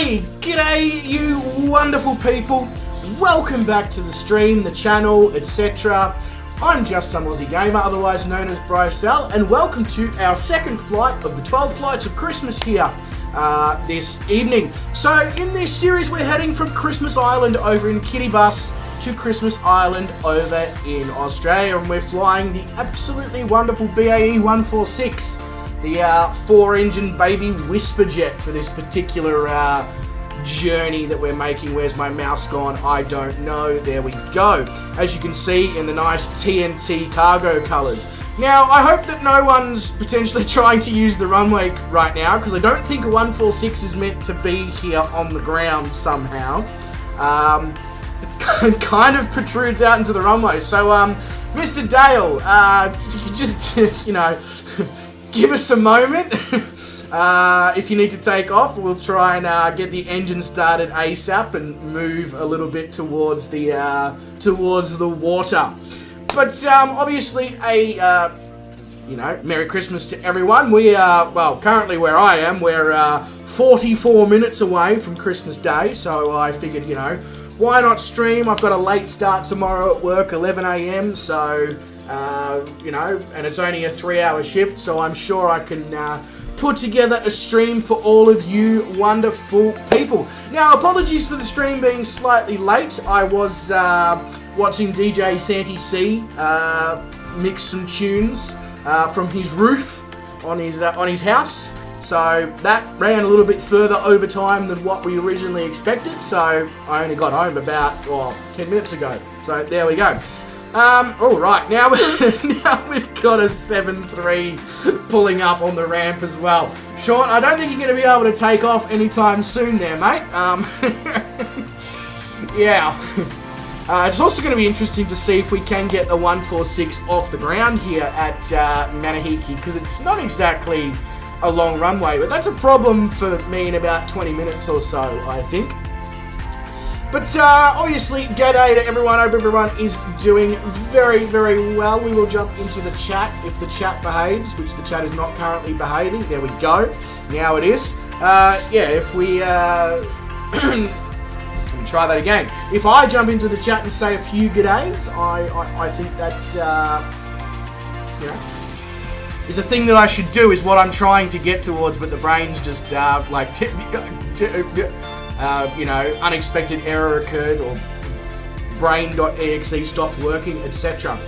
G'day you wonderful people. Welcome back to the stream, the channel, etc. I'm just some Aussie gamer, otherwise known as Brycel, and welcome to our second flight of the 12 flights of Christmas here this evening. So in this series we're heading from Christmas Island over in Kiribati to Christmas Island over in Australia, and we're flying the absolutely wonderful BAE 146, the 4-engine baby whisper jet for this particular journey that we're making. Where's my mouse gone? I don't know. There we go. As you can see in the nice TNT cargo colours. Now, I hope that no one's potentially trying to use the runway right now, because I don't think a 146 is meant to be here on the ground somehow. It kind of protrudes out into the runway. So, Mr. Dale, if you could just, give us a moment. If you need to take off, we'll try and get the engine started ASAP and move a little bit towards the water. But obviously, Merry Christmas to everyone. We are, well, currently where I am, we're 44 minutes away from Christmas Day, so I figured, why not stream? I've got a late start tomorrow at work, 11 a.m, so, and it's only a 3-hour shift, so I'm sure I can put together a stream for all of you wonderful people. Now, apologies for the stream being slightly late. I was watching DJ Santy C mix some tunes from his roof on his house. So that ran a little bit further over time than what we originally expected. So I only got home about 10 minutes ago. So there we go. All right, now we've got a 7-3 pulling up on the ramp as well. Sean, I don't think you're going to be able to take off anytime soon there, mate. Yeah. It's also going to be interesting to see if we can get the 146 off the ground here at Manahiki, because it's not exactly a long runway, but that's a problem for me in about 20 minutes or so, I think. But obviously, g'day to everyone. I hope everyone is doing very, very well. We will jump into the chat if the chat behaves, which the chat is not currently behaving. There we go. Now it is. If we... let me try that again. If I jump into the chat and say a few g'days, I think that's, is a thing that I should do, is what I'm trying to get towards, but the brain's just, unexpected error occurred, or brain.exe stopped working, etc.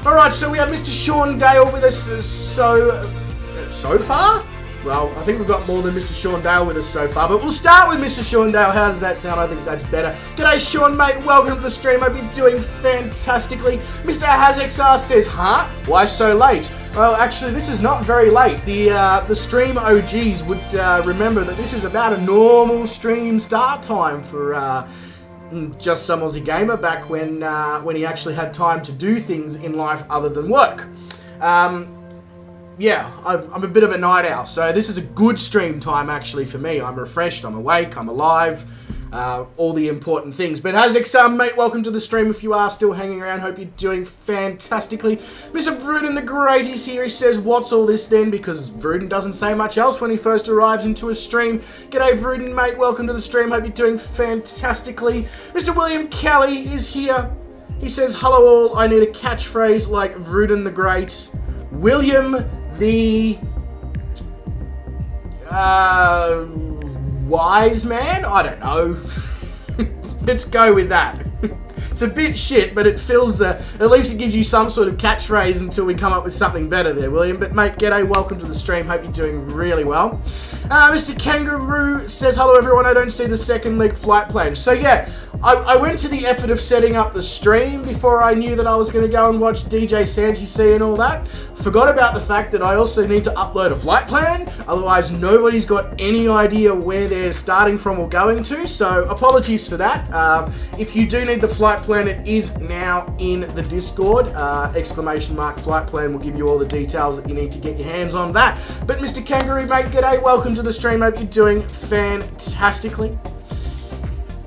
Alright, so we have Mr. Sean Dale with us so far? Well, I think we've got more than Mr. Sean Dale with us so far, but we'll start with Mr. Sean Dale. How does that sound? I think that's better. G'day, Sean, mate. Welcome to the stream. Hope you're doing fantastically. Mr. HazXR says, huh? Why so late? Well, actually, this is not very late. The stream OGs would remember that this is about a normal stream start time for just some Aussie gamer back when he actually had time to do things in life other than work. Yeah, I'm a bit of a night owl, so this is a good stream time actually for me. I'm refreshed, I'm awake, I'm alive, all the important things. But HazXR, mate, welcome to the stream if you are still hanging around. Hope you're doing fantastically. Mr. Vruden the Great is here. He says, what's all this then? Because Vruden doesn't say much else when he first arrives into a stream. G'day, Vruden, mate, welcome to the stream. Hope you're doing fantastically. Mr. William Kelly is here. He says, hello all, I need a catchphrase like Vruden the Great. William the wise man? I don't know. Let's go with that. It's a bit shit, but it feels, at least it gives you some sort of catchphrase until we come up with something better there, William. But mate, g'day, welcome to the stream. Hope you're doing really well. Mr. Kangaroo says, hello everyone, I don't see the second leg flight plan. So yeah, I went to the effort of setting up the stream before I knew that I was going to go and watch DJ Santy C and all that. Forgot about the fact that I also need to upload a flight plan, otherwise nobody's got any idea where they're starting from or going to, so apologies for that. If you do need the flight plan, it is now in the Discord. ! Flight plan will give you all the details that you need to get your hands on that. But Mr. Kangaroo, mate, g'day, welcome to the stream. Hope you're doing fantastically.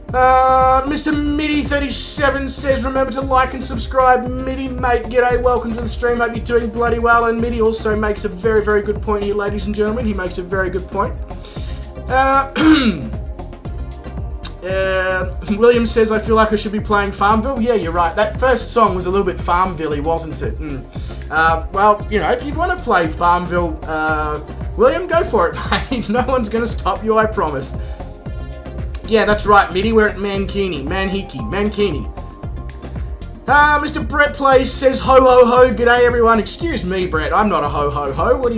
Mr. Mitty37 says, remember to like and subscribe. Mitty, mate, g'day, welcome to the stream. Hope you're doing bloody well. And Mitty also makes a very, very good point here, ladies and gentlemen. He makes a very good point. William says, I feel like I should be playing Farmville. Yeah, you're right. That first song was a little bit Farmville-y, wasn't it? Well, you know, if you want to play Farmville, William, go for it, mate. No one's going to stop you, I promise. Yeah, that's right, Mitty. We're at Mankini. Mr. Brett Plays says, ho, ho, ho. G'day, everyone. Excuse me, Brett. I'm not a ho, ho, ho. Who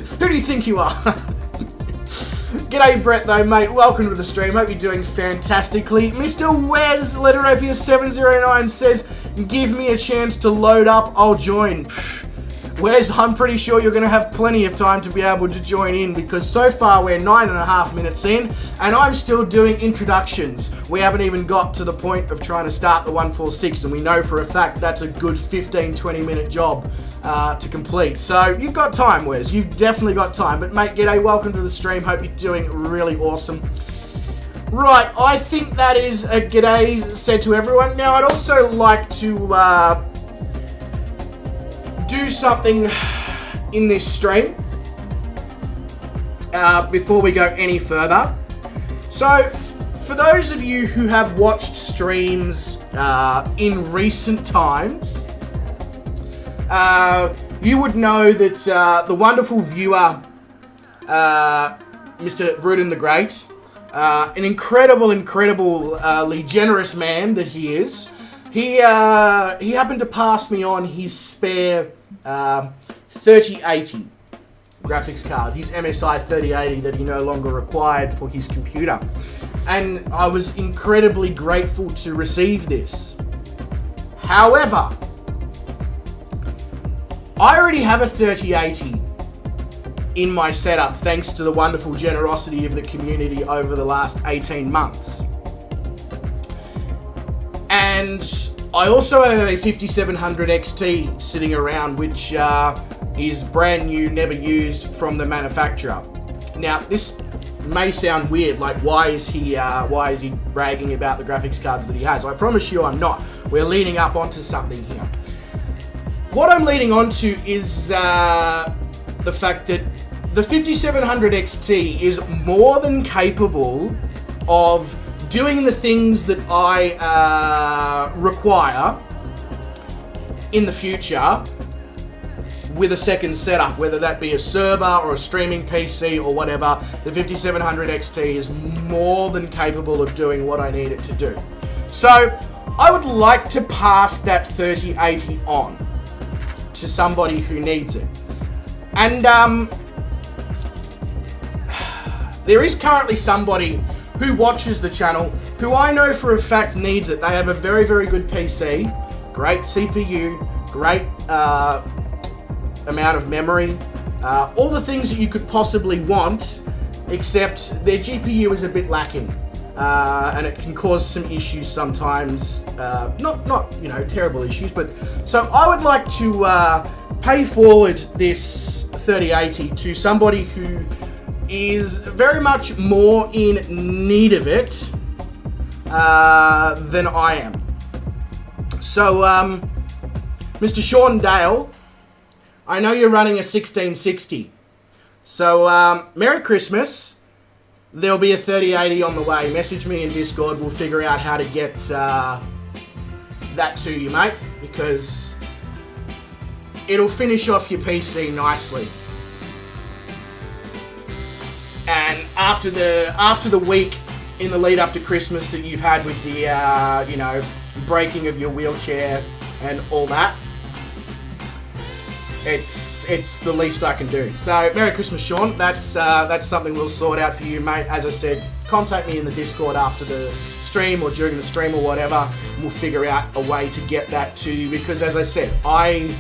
do you think you are? G'day, Brett, though, mate. Welcome to the stream. Hope you're doing fantastically. Mr. Wes, Letteropia709 says, give me a chance to load up. I'll join. Wes, I'm pretty sure you're going to have plenty of time to be able to join in because so far we're 9.5 minutes in and I'm still doing introductions. We haven't even got to the point of trying to start the 146 and we know for a fact that's a good 15-20 minute job to complete. So you've got time, Wes. You've definitely got time. But mate, g'day, welcome to the stream. Hope you're doing really awesome. Right, I think that is a g'day said to everyone. Now I'd also like to do something in this stream before we go any further. So, for those of you who have watched streams in recent times, you would know that the wonderful viewer, Mr. Rudin the Great, an incredibly generous man that he is, he happened to pass me on his spare 3080 graphics card, his MSI 3080 that he no longer required for his computer. And I was incredibly grateful to receive this. However, I already have a 3080 in my setup thanks to the wonderful generosity of the community over the last 18 months. And I also have a 5700 XT sitting around, which is brand new, never used from the manufacturer. Now, this may sound weird, like why is he bragging about the graphics cards that he has? I promise you I'm not. We're leading up onto something here. What I'm leading onto is the fact that the 5700 XT is more than capable of doing the things that I require in the future with a second setup, whether that be a server or a streaming PC or whatever. The 5700 XT is more than capable of doing what I need it to do. So I would like to pass that 3080 on to somebody who needs it. And there is currently somebody who watches the channel, who I know for a fact needs it. They have a very, very good PC, great CPU, great amount of memory, all the things that you could possibly want, except their GPU is a bit lacking, and it can cause some issues sometimes. Not you know, terrible issues, but so I would like to pay forward this 3080 to somebody who is very much more in need of it than I am. So, Mr. Sean Dale, I know you're running a 1660. So, Merry Christmas. There'll be a 3080 on the way. Message me in Discord. We'll figure out how to get that to you, mate, because it'll finish off your PC nicely. And after the week in the lead up to Christmas that you've had with the you know, breaking of your wheelchair and all that, it's the least I can do. So Merry Christmas, Sean. That's something we'll sort out for you, mate. As I said, contact me in the Discord after the stream or during the stream or whatever, and we'll figure out a way to get that to you, because as I said, I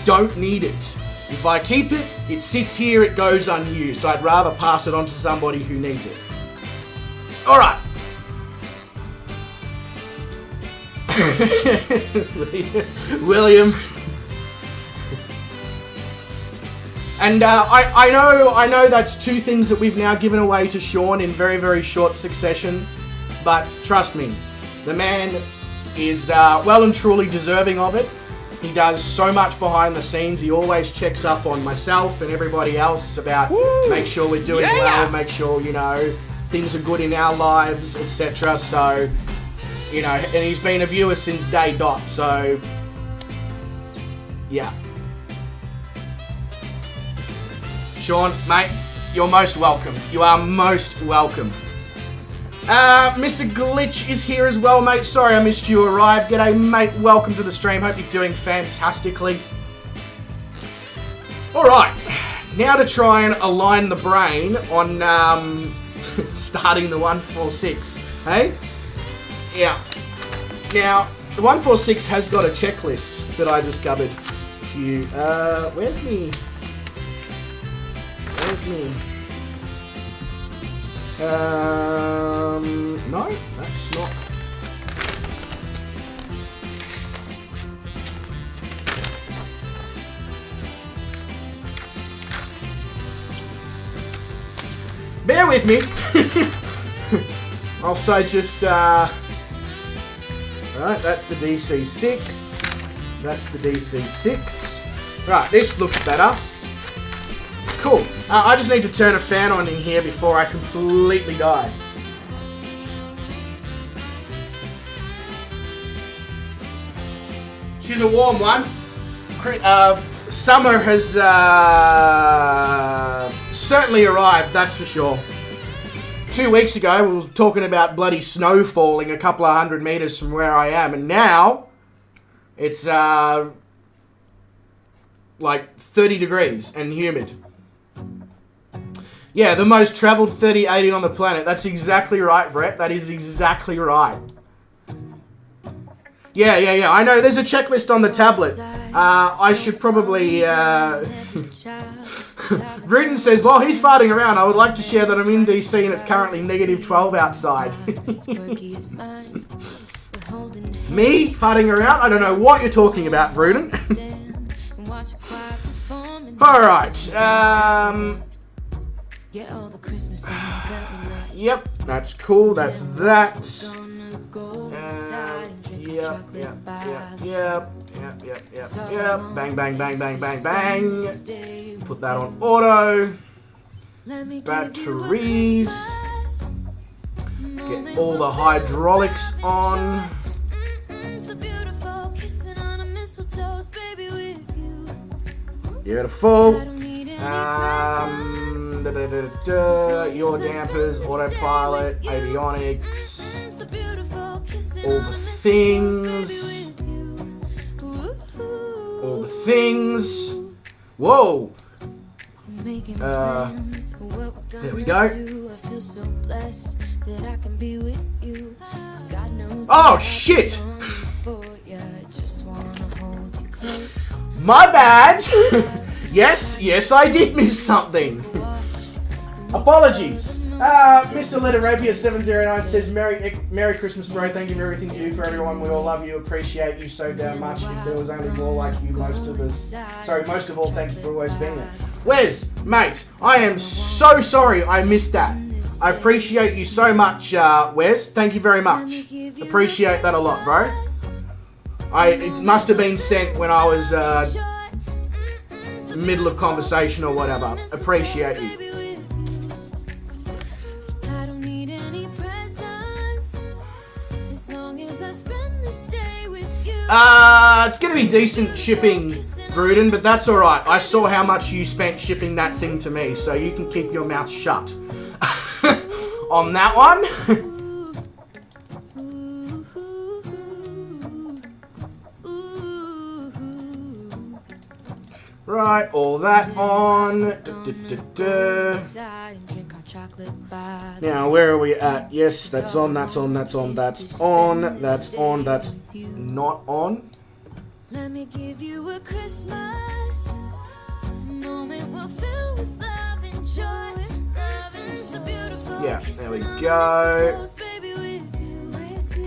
don't need it. If I keep it, it sits here, it goes unused. I'd rather pass it on to somebody who needs it. Alright. William. And I know that's two things that we've now given away to Sean in very, very short succession. But trust me, the man is well and truly deserving of it. He does so much behind the scenes. He always checks up on myself and everybody else about make sure we're doing well, make sure, you know, things are good in our lives, etc. So You know, and he's been a viewer since day dot, so yeah. Sean, mate, you're most welcome. You are most welcome. Mr. Glitch is here as well, mate. Sorry I missed you arrive. G'day, mate. Welcome to the stream. Hope you're doing fantastically. Alright, now to try and align the brain on starting the 146, hey? Yeah. Now, the 146 has got a checklist that I discovered. Where's me? No, that's not. Bear with me. I'll stay just, right, that's the DC6. That's the DC6. Right, this looks better. Cool. I just need to turn a fan on in here before I completely die. She's a warm one. Summer has certainly arrived, that's for sure. 2 weeks ago, we were talking about bloody snow falling a couple of 100 meters from where I am, and now it's like 30 degrees and humid. Yeah, the most travelled 3080 on the planet. That's exactly right, Brett. That is exactly right. Yeah. I know there's a checklist on the tablet. I should probably... Rudin says, while he's farting around, I would like to share that I'm in DC and it's currently -12 outside. Me farting around? I don't know what you're talking about, Rudin. Alright, yep, that's cool, that's that. Yep. Bang. Put that on auto. Batteries. Get all the hydraulics on. Beautiful. Your dampers, autopilot, avionics, all the things. Whoa. There we go. Oh shit! My bad. Yes, I did miss something. Apologies. Mr. Letter Rapier 709 says, Merry Christmas, bro. Thank you for everything you do for everyone. We all love you, appreciate you so damn much. If there was only more like you, most of all, thank you for always being there. Wes, mate, I am so sorry I missed that. I appreciate you so much, Wes. Thank you very much. Appreciate that a lot, bro. It must have been sent when I was middle of conversation or whatever. Appreciate you. It's going to be decent shipping, Gruden, but that's alright. I saw how much you spent shipping that thing to me, so you can keep your mouth shut on that one. Right, all that on. Now, where are we at? Yes, that's on, that's on, that's on, that's on, that's on, that's not on. Let me give you a Christmas moment we'll fill with love and joy. Yeah, there we go.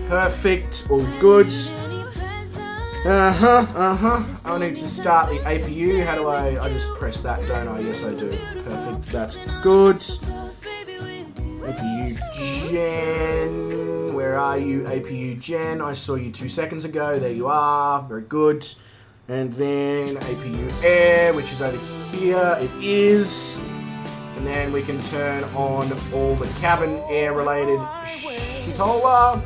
Perfect, all good. I need to start the APU. How do I just press that, don't I? Yes, I do. Perfect, that's good. APU Gen. Where are you, APU Gen? I saw you 2 seconds ago. There you are. Very good. And then APU Air, which is over here. It is. And then we can turn on all the cabin air related shitola.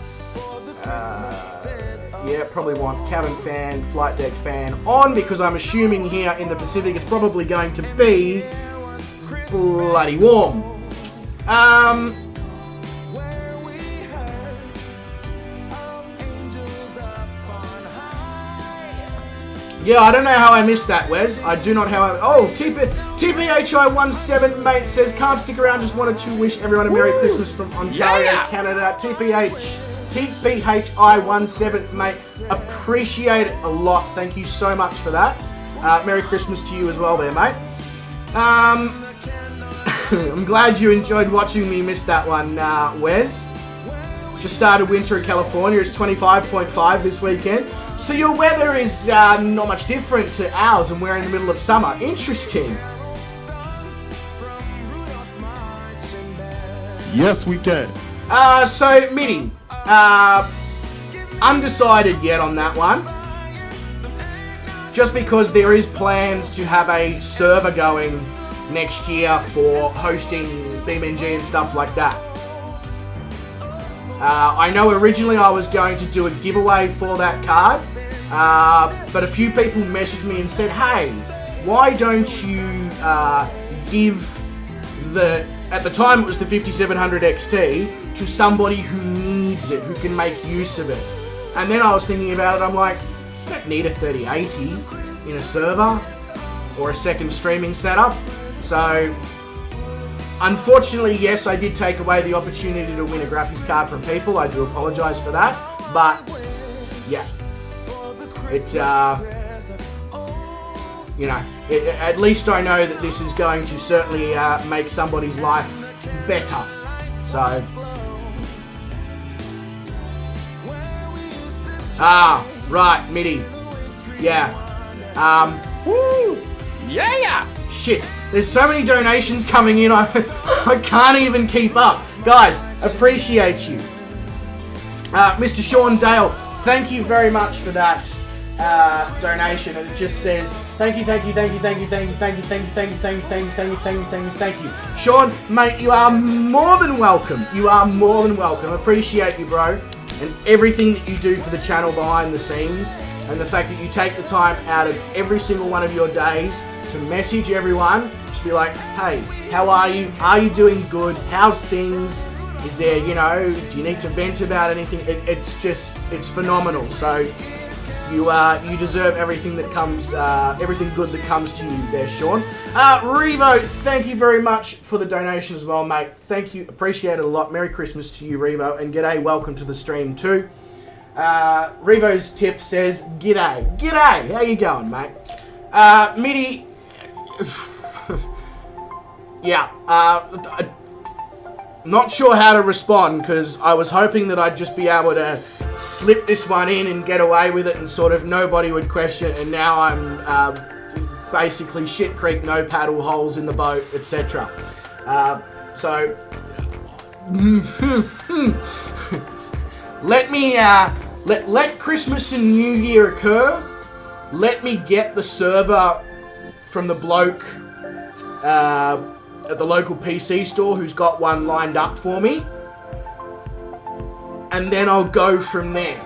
Yeah, probably want cabin fan, flight deck fan on, because I'm assuming here in the Pacific it's probably going to be bloody warm. Yeah, I don't know how I missed that, Wes. I do not how I... Oh, TPHI17, mate, says, can't stick around, just wanted to wish everyone a Merry Christmas from Ontario, Canada. TPHI17, mate, appreciate it a lot. Thank you so much for that. Merry Christmas to you as well there, mate. I'm glad you enjoyed watching me miss that one, Wes. Just started winter in California. It's 25.5 this weekend. So your weather is not much different to ours, and we're in the middle of summer. Interesting. Yes, we can. So, Mitty, undecided yet on that one. Just because there is plans to have a server going next year for hosting BeamNG and stuff like that. I know originally I was going to do a giveaway for that card, but a few people messaged me and said, hey, why don't you give at the time it was the 5700 XT, to somebody who needs it, who can make use of it. And then I was thinking about it, I'm like, I don't need a 3080 in a server or a second streaming setup. So, unfortunately, yes, I did take away the opportunity to win a graphics card from people. I do apologise for that. But, yeah. It's, you know, at least I know that this is going to certainly make somebody's life better. So. Right, Mitty. Yeah. Woo! Yeah! Shit, there's so many donations coming in, I can't even keep up. Guys, appreciate you. Mr. Sean Dale, thank you very much for that donation. And it just says, thank you. Sean, mate, you are more than welcome. Appreciate you, bro. And everything that you do for the channel behind the scenes. And the fact that you take the time out of every single one of your days to message everyone, just be like, hey, how are you? Are you doing good? How's things? Is there, you know, do you need to vent about anything? It's phenomenal. So you deserve everything that comes, everything good that comes to you there, Sean. Revo, thank you very much for the donation as well, mate. Thank you, appreciate it a lot. Merry Christmas to you, Revo, and g'day, welcome to the stream too. Revo's tip says, g'day, how you going, mate? Mitty, yeah, not sure how to respond, because I was hoping that I'd just be able to slip this one in and get away with it and sort of nobody would question it, and now I'm basically shit creek, no paddle, holes in the boat, etc. So let me let Christmas and New Year occur. Let me get the server from the bloke at the local PC store who's got one lined up for me, and then I'll go from there.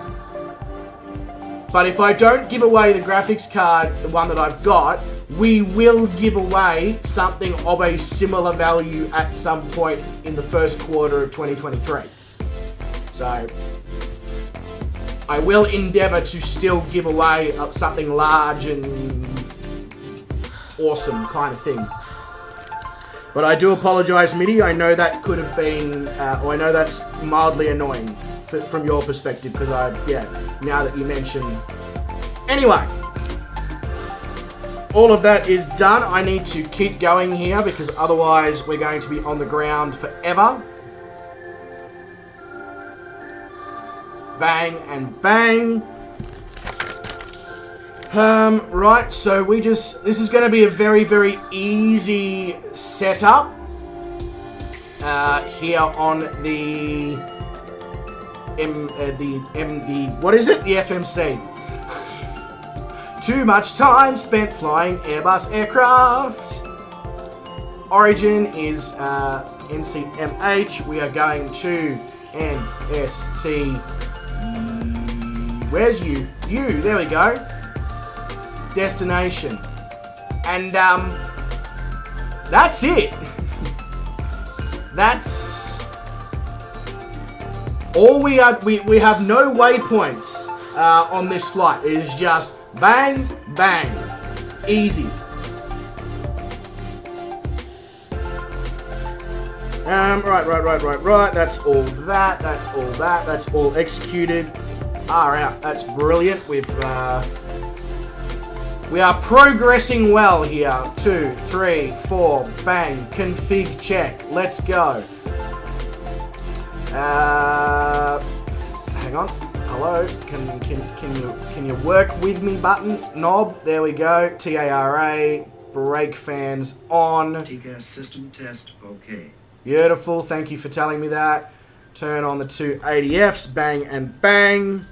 But if I don't give away the graphics card, the one that I've got, we will give away something of a similar value at some point in the first quarter of 2023. So I will endeavour to still give away something large and awesome kind of thing. But I do apologise, Mitty. I know that could have been, or I know that's mildly annoying from your perspective, because now that you mention. Anyway, all of that is done. I need to keep going here, because otherwise we're going to be on the ground forever. Bang and bang. Right, so this is going to be a very, very easy setup here on the what is it? The FMC. Too much time spent flying Airbus aircraft. Origin is NCMH. We are going to NST Where's you? You, there we go. Destination. And, that's it. That's all we have. We have no waypoints on this flight. It is just bang, bang. Easy. Right. That's all that. That's all that. That's all executed. Out. That's brilliant. We are progressing well here. 2, 3, 4. Bang. Config check. Let's go. Hang on. Hello. Can you work with me button knob? There we go. TARA. Brake fans on. TCAS system test. Okay. Beautiful. Thank you for telling me that. Turn on the 2 ADFs. Bang and bang.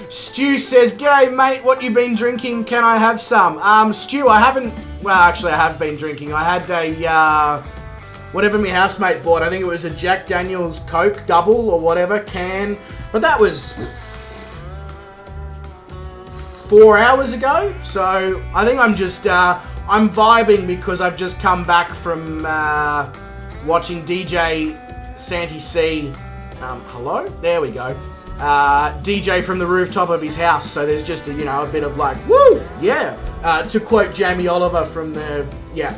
Stu says, "G'day mate, what you been drinking? Can I have some?" Stu, I haven't. Well, actually, I have been drinking. I had a whatever my housemate bought. I think it was a Jack Daniel's Coke double or whatever can, but that was 4 hours ago. So I think I'm just I'm vibing because I've just come back from watching DJ Santi C. Hello, there we go. DJ from the rooftop of his house, so there's just a bit of like, woo, yeah, to quote Jamie Oliver from the, yeah,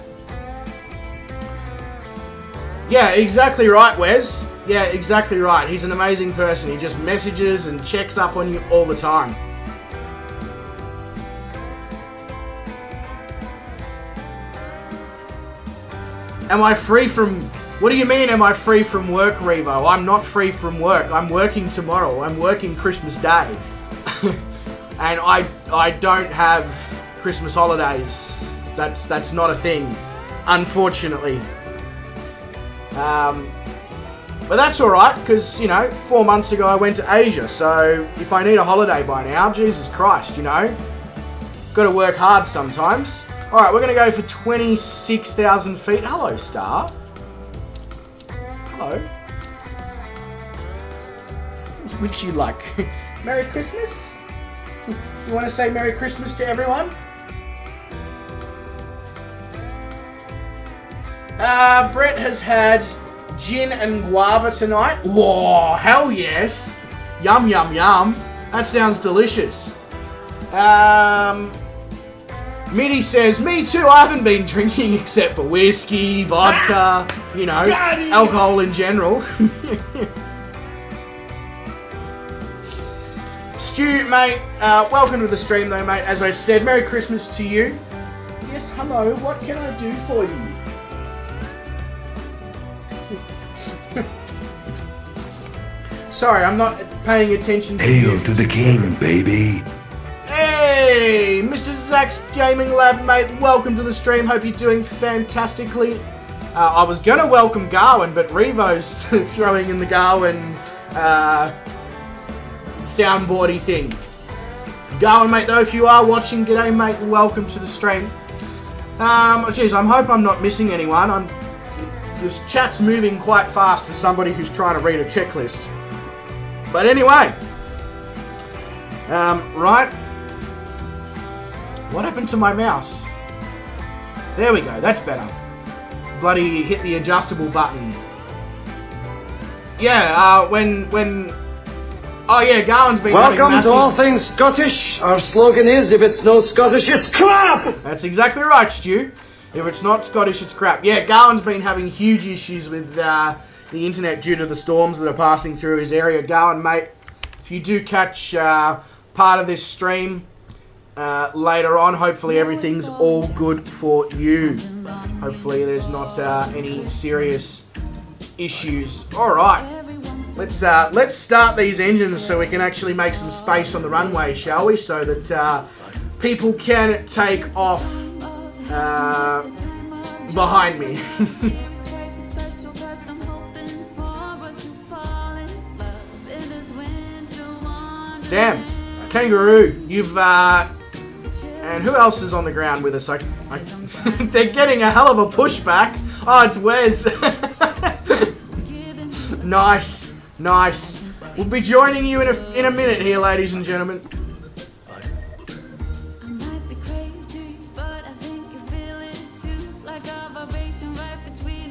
exactly right, Wes, yeah, exactly right, he's an amazing person, he just messages and checks up on you all the time. Am I free from... What do you mean, am I free from work, Revo? I'm not free from work. I'm working tomorrow. I'm working Christmas Day. And I don't have Christmas holidays. That's not a thing, unfortunately. But that's alright, because, 4 months ago I went to Asia, so if I need a holiday by now, Jesus Christ, got to work hard sometimes. Alright, we're going to go for 26,000 feet. Hello, Star. Hello. Would you like Merry Christmas? You want to say Merry Christmas to everyone? Brett has had gin and guava tonight. Whoa, hell yes. Yum, yum, yum. That sounds delicious. Mitty says, me too, I haven't been drinking except for whiskey, vodka, alcohol in general. Stu, mate, welcome to the stream though, mate. As I said, Merry Christmas to you. Yes, hello, what can I do for you? Sorry, I'm not paying attention to you. Hail to the king, baby. Hey, Mr. Zach's Gaming Lab, mate. Welcome to the stream. Hope you're doing fantastically. I was going to welcome Garwin, but Revo's throwing in the Garwin soundboardy thing. Garwin, mate, though, if you are watching, g'day, mate. Welcome to the stream. Geez, I hope I'm not missing anyone. This chat's moving quite fast for somebody who's trying to read a checklist. But anyway, right. What happened to my mouse? There we go, that's better. Bloody hit the adjustable button. Yeah, when... Oh yeah, Garland's been having massive... Welcome to all things Scottish. Our slogan is, if it's no Scottish, it's crap! That's exactly right, Stu. If it's not Scottish, it's crap. Yeah, Garland's been having huge issues with the internet due to the storms that are passing through his area. Garland, mate, if you do catch part of this stream... later on, hopefully everything's all good for you. Hopefully there's not any serious issues. Alright, let's start these engines so we can actually make some space on the runway, shall we? So that people can take off behind me. Damn, Kangaroo, you've... and who else is on the ground with us? They're getting a hell of a pushback. Oh, it's Wes. Nice, nice. We'll be joining you in a minute here, ladies and gentlemen.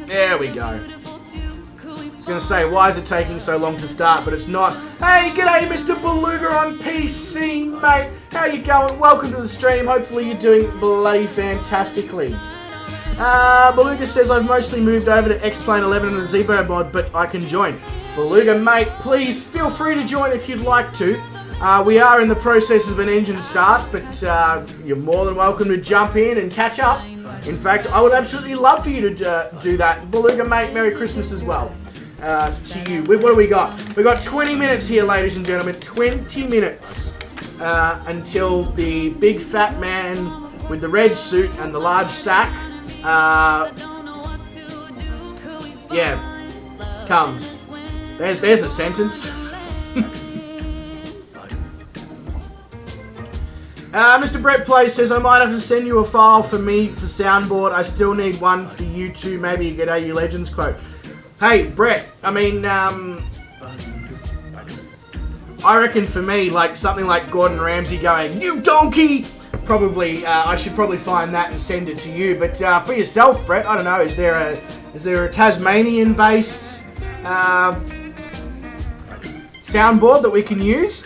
There we go. I was going to say, why is it taking so long to start, but it's not. Hey, g'day, Mr. Beluga on PC, mate. How you going? Welcome to the stream. Hopefully you're doing bloody fantastically. Beluga says, I've mostly moved over to X-Plane 11 and the Zebo mod, but I can join. Beluga, mate, please feel free to join if you'd like to. We are in the process of an engine start, but you're more than welcome to jump in and catch up. In fact, I would absolutely love for you to do that. Beluga, mate, Merry Christmas as well. To you. What do we got? We've got 20 minutes here, ladies and gentlemen. 20 minutes until the big fat man with the red suit and the large sack, comes. There's a sentence. Mr. Brett Plays says, I might have to send you a file for me for soundboard. I still need one for you too. Maybe you get a you Legends quote. Hey, Brett, I mean, I reckon for me, like, something like Gordon Ramsay going, you donkey! Probably, I should probably find that and send it to you. But for yourself, Brett, I don't know, is there a Tasmanian-based soundboard that we can use?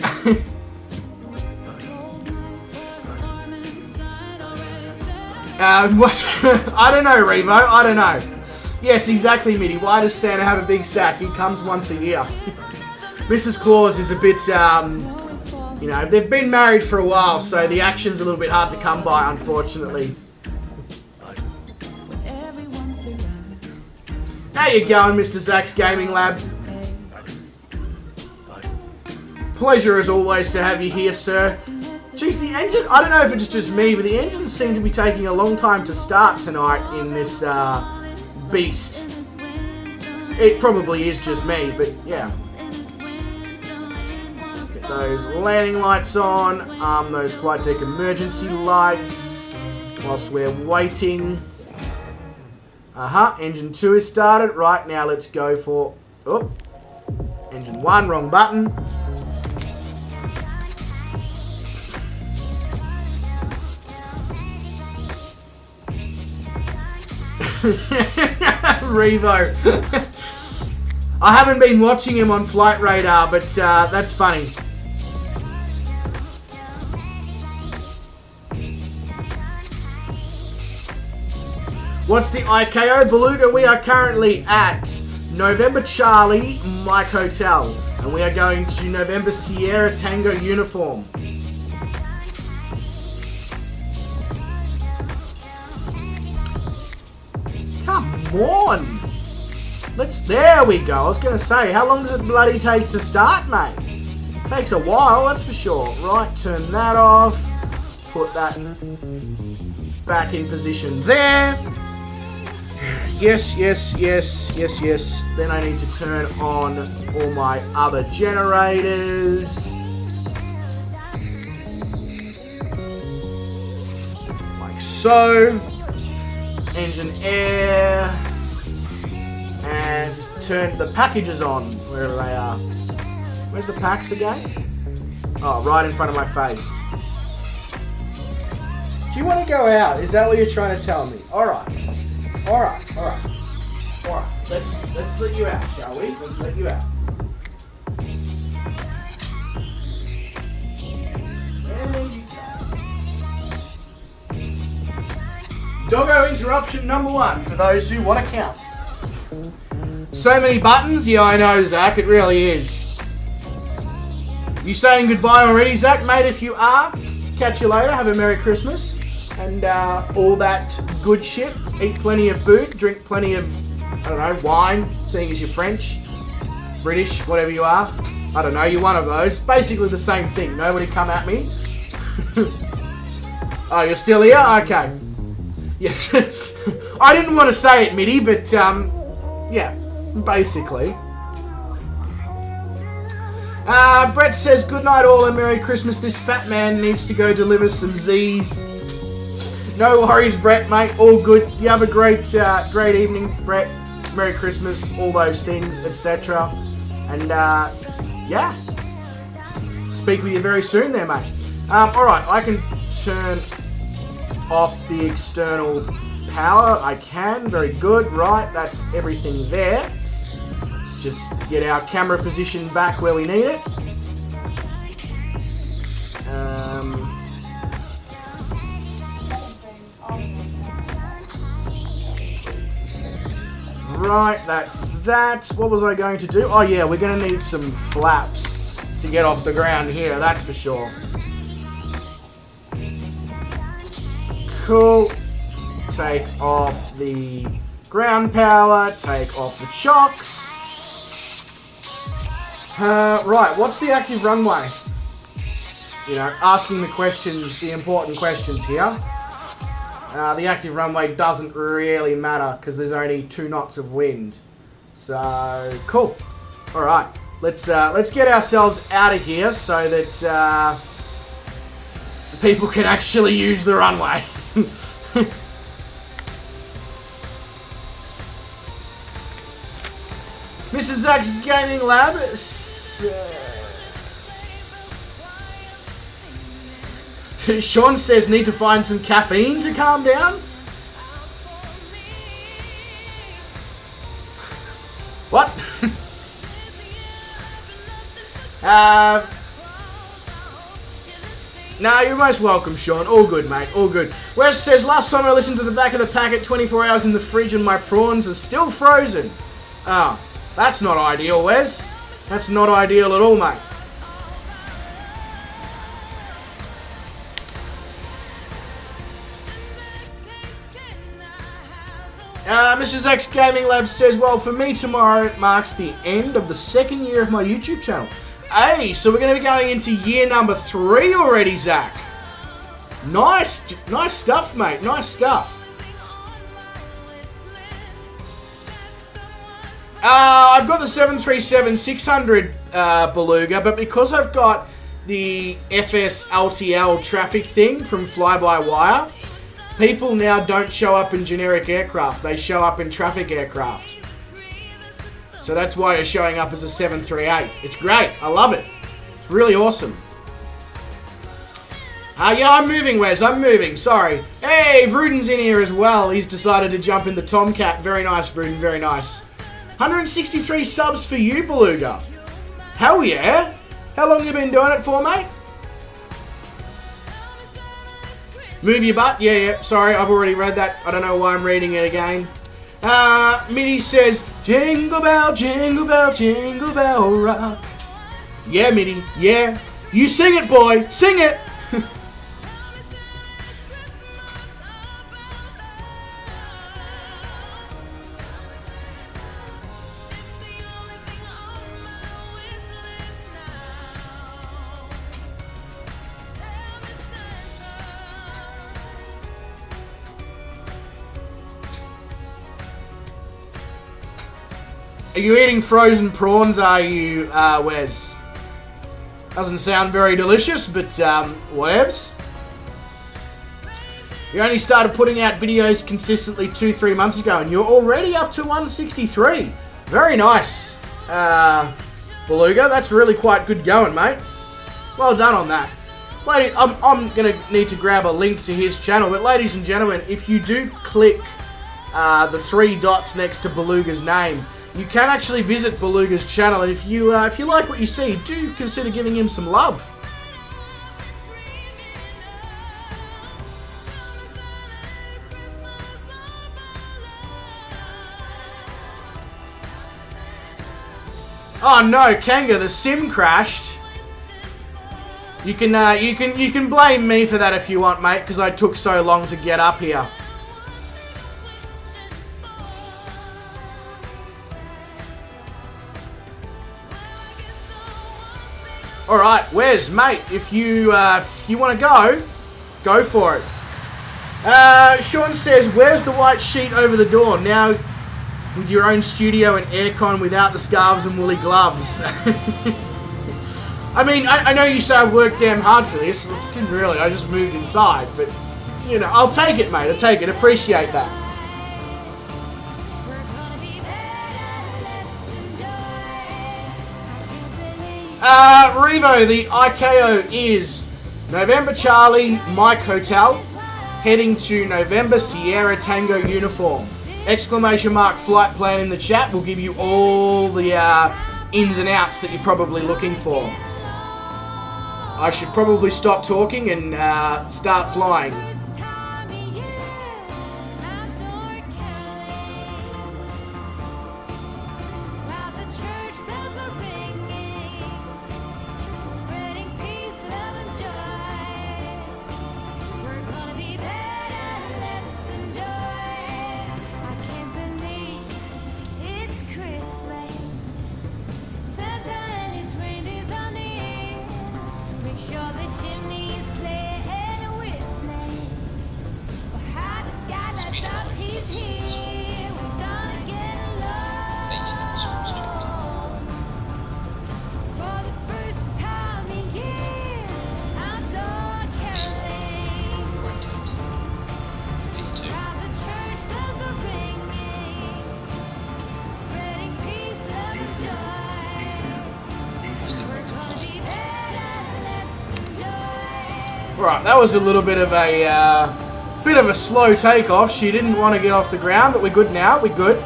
What? I don't know, Revo, I don't know. Yes, exactly, Mitty. Why does Santa have a big sack? He comes once a year. Mrs. Claus is a bit, you know, they've been married for a while, so the action's a little bit hard to come by, unfortunately. How you going, Mr. Zach's Gaming Lab? Pleasure as always to have you here, sir. Geez, the engine, I don't know if it's just me, but the engines seem to be taking a long time to start tonight in this beast. It probably is just me, but yeah. Get those landing lights on, those flight deck emergency lights, whilst we're waiting. Engine 2 is started. Right, now let's go for, engine 1, wrong button. Revo. I haven't been watching him on Flight Radar, but that's funny. What's the IKO? Beluga, we are currently at November Charlie Mike Hotel, and we are going to November Sierra Tango Uniform. Come on! There we go. I was going to say, how long does it bloody take to start, mate? Takes a while, that's for sure. Right, turn that off. Put that back in position there. Yes. Then I need to turn on all my other generators. Like so. Engine air. And turn the packages on, wherever they are. Where's the packs again? Oh, right in front of my face. Do you want to go out? Is that what you're trying to tell me? Alright. Let's let you out, shall we? Let's let you out. There you go. Doggo interruption number 1 for those who want to count. So many buttons? Yeah, I know, Zach. It really is. You saying goodbye already, Zach? Mate, if you are, catch you later. Have a Merry Christmas. And all that good shit. Eat plenty of food. Drink plenty of, I don't know, wine. Seeing as you're French, British, whatever you are. I don't know, you're one of those. Basically the same thing. Nobody come at me. Oh, you're still here? Okay. Yes. I didn't want to say it, Mitty, but, yeah. Basically. Brett says, good night all and Merry Christmas. This fat man needs to go deliver some Z's. No worries, Brett, mate. All good. You have a great evening, Brett. Merry Christmas, all those things, etc. And, yeah. Speak with you very soon there, mate. Alright, I can turn off the external power. I can. Very good. Right, that's everything there. Let's just get our camera position back where we need it. Right, that's that. What was I going to do? Oh yeah, we're going to need some flaps to get off the ground here, that's for sure. Cool. Take off the ground power, take off the chocks. Right, what's the active runway? You know, asking the questions, the important questions here. The active runway doesn't really matter because there's only 2 knots of wind. So, cool. Alright, let's get ourselves out of here so that the people can actually use the runway. Mr. Zach's Gaming Lab. Sean says need to find some caffeine to calm down. What? Nah, you're most welcome, Sean. All good, mate. All good. Wes says, last time I listened to the back of the packet, 24 hours in the fridge and my prawns are still frozen. Oh, that's not ideal, Wes. That's not ideal at all, mate. Mr. Zach's Gaming Lab says, well, for me tomorrow it marks the end of the 2nd year of my YouTube channel. Hey, so we're going to be going into year number 3 already, Zach. Nice stuff, mate. Nice stuff. I've got the 737-600 Beluga, but because I've got the FS LTL traffic thing from fly-by-wire, people now don't show up in generic aircraft. They show up in traffic aircraft. So that's why you're showing up as a 738. It's great. I love it. It's really awesome. Yeah, I'm moving, Wes. I'm moving. Sorry. Hey, Vruden's in here as well. He's decided to jump in the Tomcat. Very nice, Vruden. Very nice. 163 subs for you, Beluga. Hell yeah. How long you been doing it for, mate? Move your butt? Yeah. Sorry, I've already read that. I don't know why I'm reading it again. Mitty says, jingle bell, jingle bell, jingle bell rock. Yeah, Mitty. Yeah. You sing it, boy. Sing it. Are you eating frozen prawns, are you, Wes? Doesn't sound very delicious, but, whatevs. You only started putting out videos consistently 2-3 months ago, and you're already up to 163. Very nice, Beluga. That's really quite good going, mate. Well done on that. Lady, I'm going to need to grab a link to his channel, but ladies and gentlemen, if you do click the 3 dots next to Beluga's name, you can actually visit Beluga's channel, and if you like what you see, do consider giving him some love. Oh no, Kanga, the sim crashed. You can blame me for that if you want, mate, because I took so long to get up here. Alright, Wes, mate, if you want to go for it. Sean says, where's the white sheet over the door? Now, with your own studio and aircon without the scarves and woolly gloves. I mean, I know you say I've worked damn hard for this. Didn't really, I just moved inside, but You know, I'll take it, mate. I'll take it. Appreciate that. Revo, the IKO is November Charlie, Mike Hotel, heading to November Sierra Tango uniform. Exclamation mark flight plan in the chat will give you all the ins and outs that you're probably looking for. I should probably stop talking and start flying. Right, that was a little bit of a slow takeoff. She didn't want to get off the ground, but we're good now. We're good.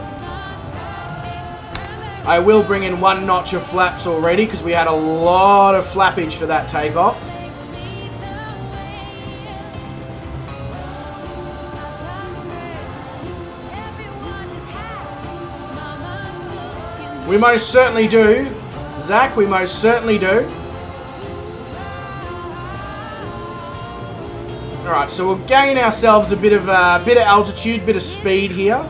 I will bring in one notch of flaps already because we had a lot of flappage for that takeoff. We most certainly do. Zach, we most certainly do. Alright, so we'll gain ourselves a bit of altitude, bit of speed here,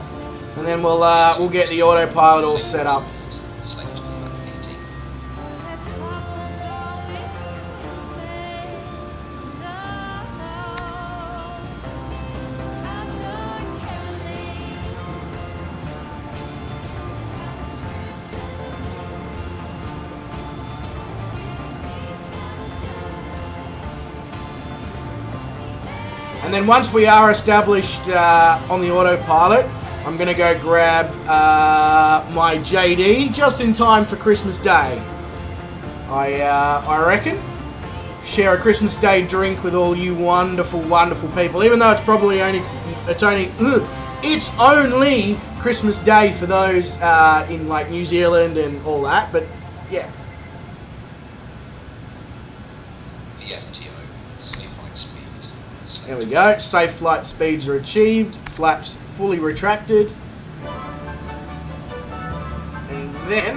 and then we'll get the autopilot all set up. And then once we are established on the autopilot, I'm going to go grab my JD just in time for Christmas Day. I reckon. Share a Christmas Day drink with all you wonderful, wonderful people. Even though it's only Christmas Day for those in like New Zealand and all that. But yeah. There we go. Safe flight speeds are achieved. Flaps fully retracted. And then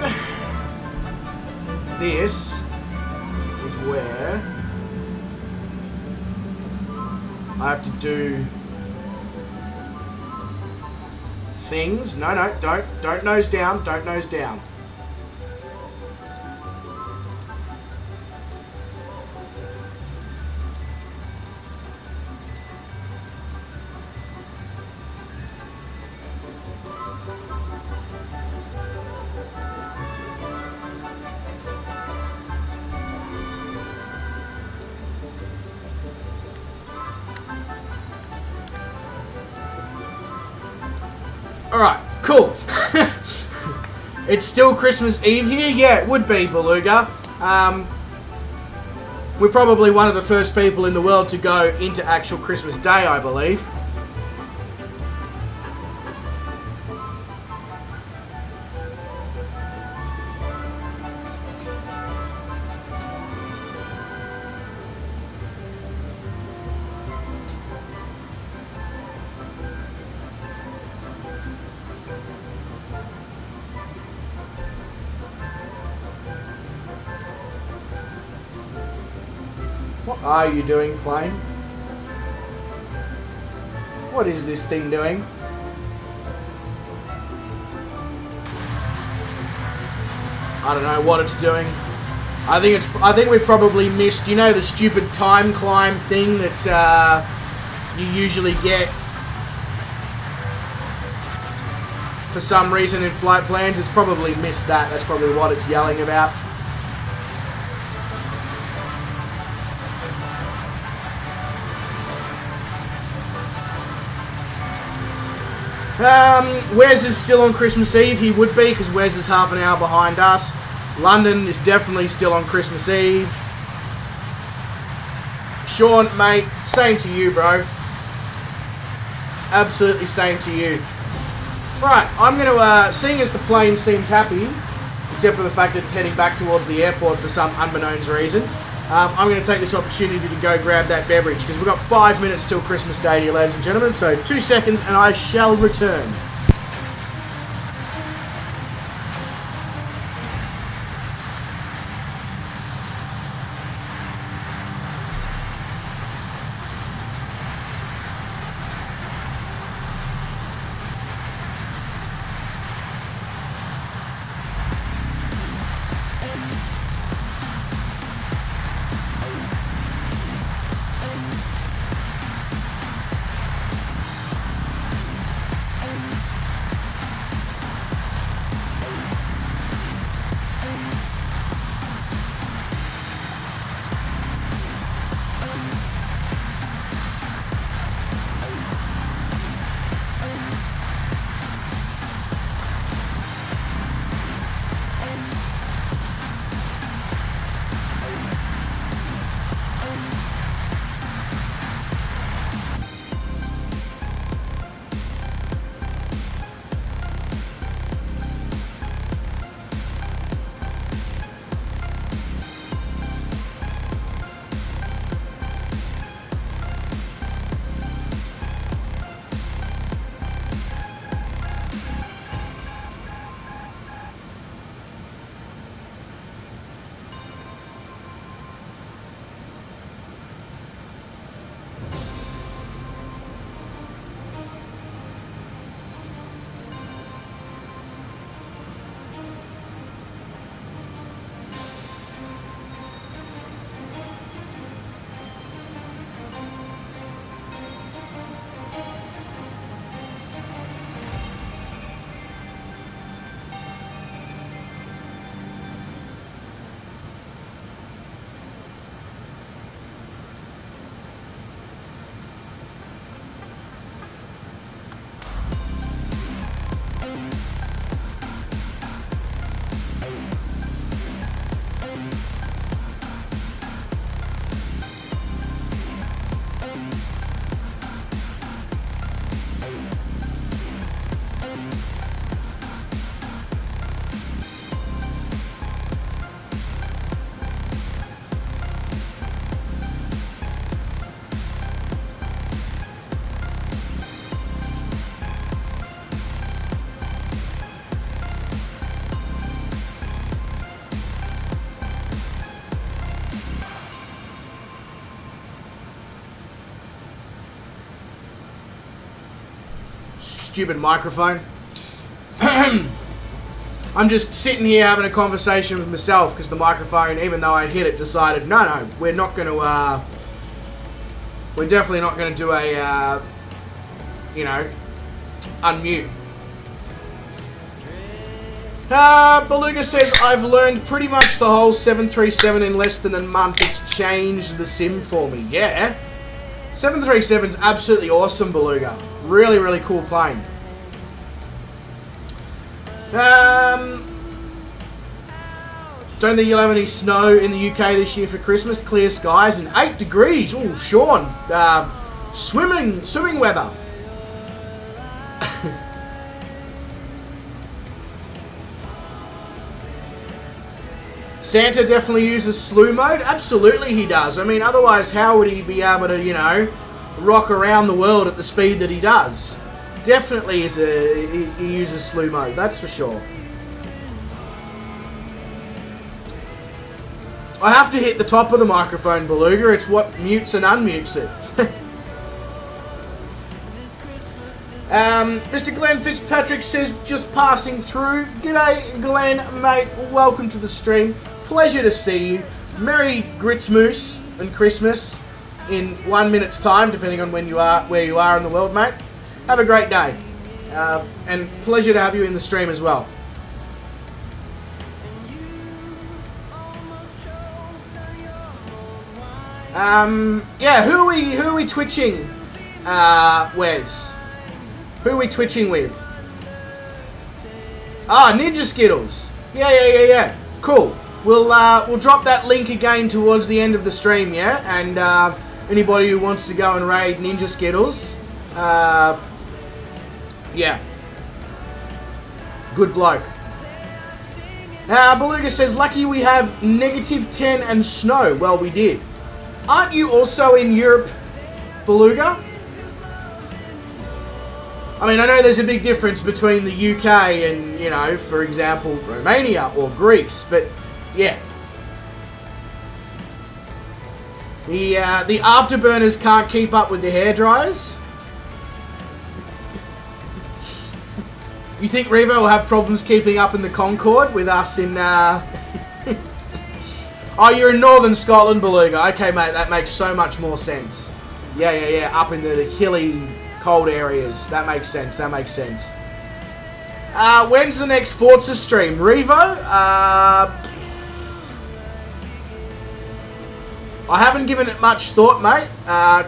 this is where I have to do things. No, don't nose down. Don't nose down. Alright, cool. It's still Christmas Eve here? Yeah, it would be, Beluga. We're probably one of the first people in the world to go into actual Christmas Day, I believe. What are you doing, plane? What is this thing doing? I don't know what it's doing. I think we probably missed, you know, the stupid time climb thing that you usually get for some reason in flight plans. It's probably missed that. That's probably what it's yelling about. Wes is still on Christmas Eve. He would be, because Wes is half an hour behind us. London is definitely still on Christmas Eve. Sean, mate, same to you, bro. Absolutely same to you. Right, I'm going to, seeing as the plane seems happy, except for the fact that it's heading back towards the airport for some unbeknownst reason, I'm going to take this opportunity to go grab that beverage, because we've got 5 minutes till Christmas Day here, ladies and gentlemen, so 2 seconds and I shall return. Stupid microphone. I'm just sitting here having a conversation with myself because the microphone, even though I hit it, decided, no, we're not going to, we're definitely not going to do a, unmute. Beluga says, I've learned pretty much the whole 737 in less than a month. It's changed the sim for me. Yeah. 737's absolutely awesome, Beluga. Really, really cool plane. Don't think you'll have any snow in the UK this year for Christmas. Clear skies and 8 degrees. Oh, Sean. Swimming weather. Santa definitely uses slew mode. Absolutely he does. I mean, otherwise how would he be able to, rock around the world at the speed that he does? Definitely he uses slew mode, that's for sure. I have to hit the top of the microphone, Beluga. It's what mutes and unmutes it. Mr. Glenn Fitzpatrick says, just passing through. G'day, Glenn, mate. Welcome to the stream. Pleasure to see you. Merry Gritsmoose and Christmas in 1 minute's time, depending on where you are in the world, mate. Have a great day. And pleasure to have you in the stream as well. Yeah, who are we twitching, Wes? Who are we twitching with? Ah, Ninja Skittles. Yeah. Cool. We'll drop that link again towards the end of the stream, yeah? And anybody who wants to go and raid Ninja Skittles, yeah. Good bloke. Beluga says, lucky we have -10 and snow. Well, we did. Aren't you also in Europe, Beluga? I mean, I know there's a big difference between the UK and, you know, for example, Romania or Greece, but yeah. The afterburners can't keep up with the hairdryers. You think Revo will have problems keeping up in the Concorde with us in, Oh, you're in northern Scotland, Beluga. Okay, mate, that makes so much more sense. Yeah. Up in the hilly, cold areas. That makes sense. When's the next Forza stream? Revo? I haven't given it much thought, mate,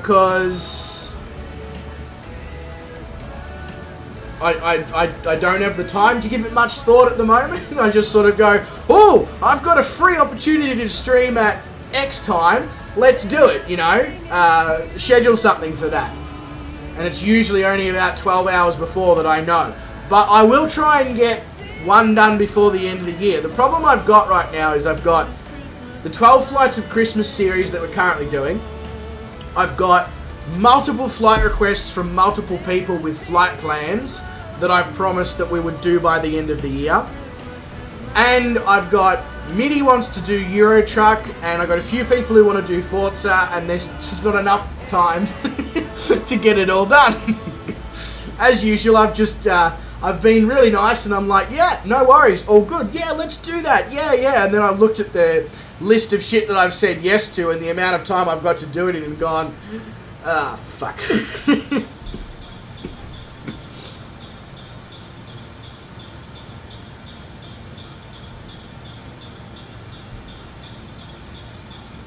because I don't have the time to give it much thought at the moment. I just sort of go, oh, I've got a free opportunity to stream at X time. Let's do it, you know. Schedule something for that. And it's usually only about 12 hours before that I know. But I will try and get one done before the end of the year. The problem I've got right now is I've got the 12 Flights of Christmas series that we're currently doing. I've got multiple flight requests from multiple people with flight plans that I've promised that we would do by the end of the year. And I've got Mitty wants to do Euro Truck, and I've got a few people who want to do Forza, and there's just not enough time to get it all done. As usual, I've been really nice, and I'm like, yeah, no worries, all good, yeah, let's do that, yeah. And then I've looked at the list of shit that I've said yes to and the amount of time I've got to do it in and gone, fuck.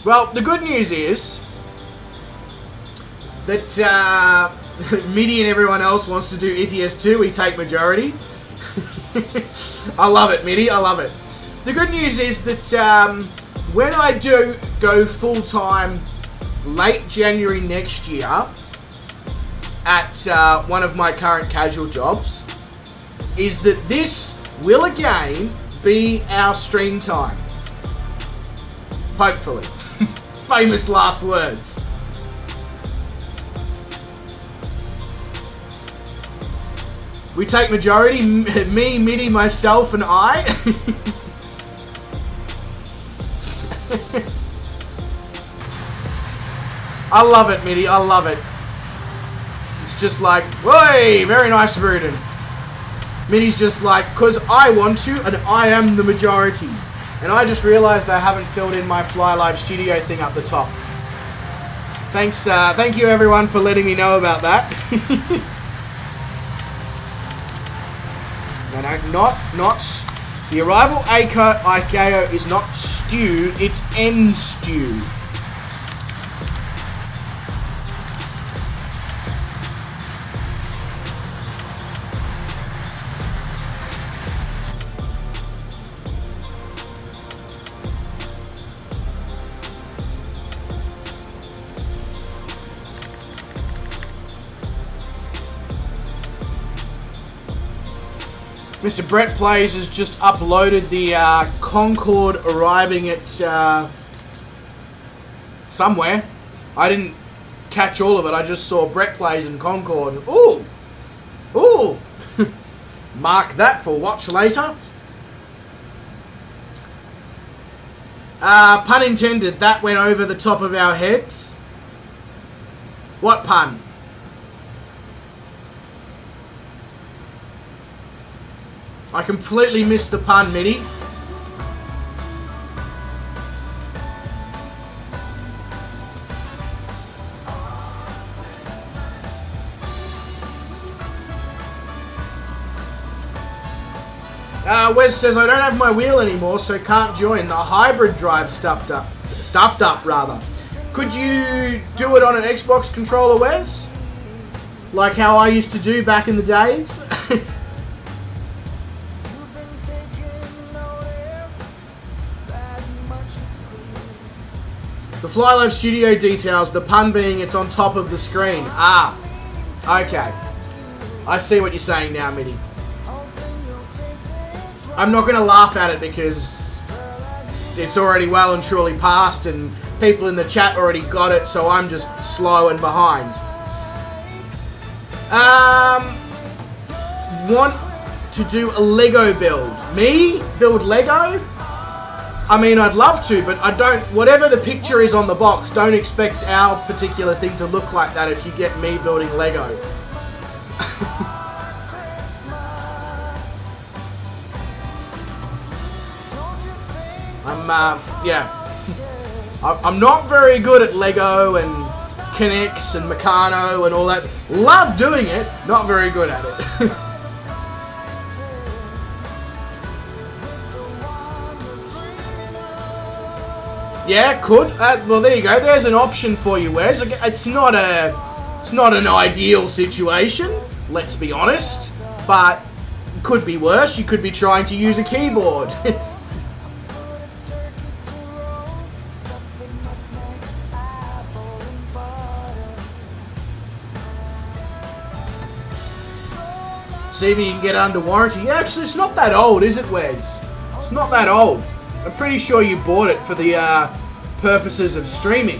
Well, the good news is that Mitty and everyone else wants to do ETS 2. We take majority. I love it, Mitty. I love it. The good news is that when I do go full-time late January next year at one of my current casual jobs, is that this will again be our stream time. Hopefully. Famous last words. We take majority, me, Mitty, myself, and I. I love it, Mitty, I love it. It's just like, whoa, very nice, Rudin. Mitty's just like, cause I want to, and I am the majority. And I just realised I haven't filled in my Fly Live Studio thing up the top. Thanks, thank you everyone for letting me know about that. No, not the arrival ICAO is not stew, it's end stew. Mr. Brett Plays has just uploaded the Concorde arriving at somewhere. I didn't catch all of it. I just saw Brett Plays and Concorde. Ooh! Ooh! Mark that for watch later. Pun intended, that went over the top of our heads. What pun? I completely missed the pun, Mitty. Wes says, I don't have my wheel anymore, so can't join. The hybrid drive stuffed up, rather. Could you do it on an Xbox controller, Wes? like how I used to do back in the days. The Fly Live Studio details, the pun being it's on top of the screen. Ah, okay. I see what you're saying now, Mitty. I'm not going to laugh at it because it's already well and truly past and people in the chat already got it, so I'm just slow and behind. Want to do a Lego build. Me? Build Lego? I mean, I'd love to, but I don't... Whatever the picture is on the box, don't expect our particular thing to look like that if you get me building Lego. I'm not very good at Lego and Connects and Meccano and all that. Love doing it, not very good at it. Yeah, could. Well, there you go. There's an option for you, Wes. It's not an ideal situation, let's be honest, but could be worse. You could be trying to use a keyboard. See if you can get under warranty. Yeah, actually, it's not that old, is it, Wes? It's not that old. I'm pretty sure you bought it for the purposes of streaming.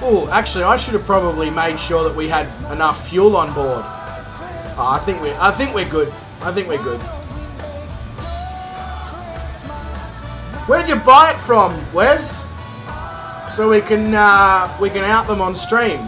Oh, actually, I should have probably made sure that we had enough fuel on board. Oh, I think we're good. I think we're good. Where'd you buy it from, Wes? So we can out them on stream.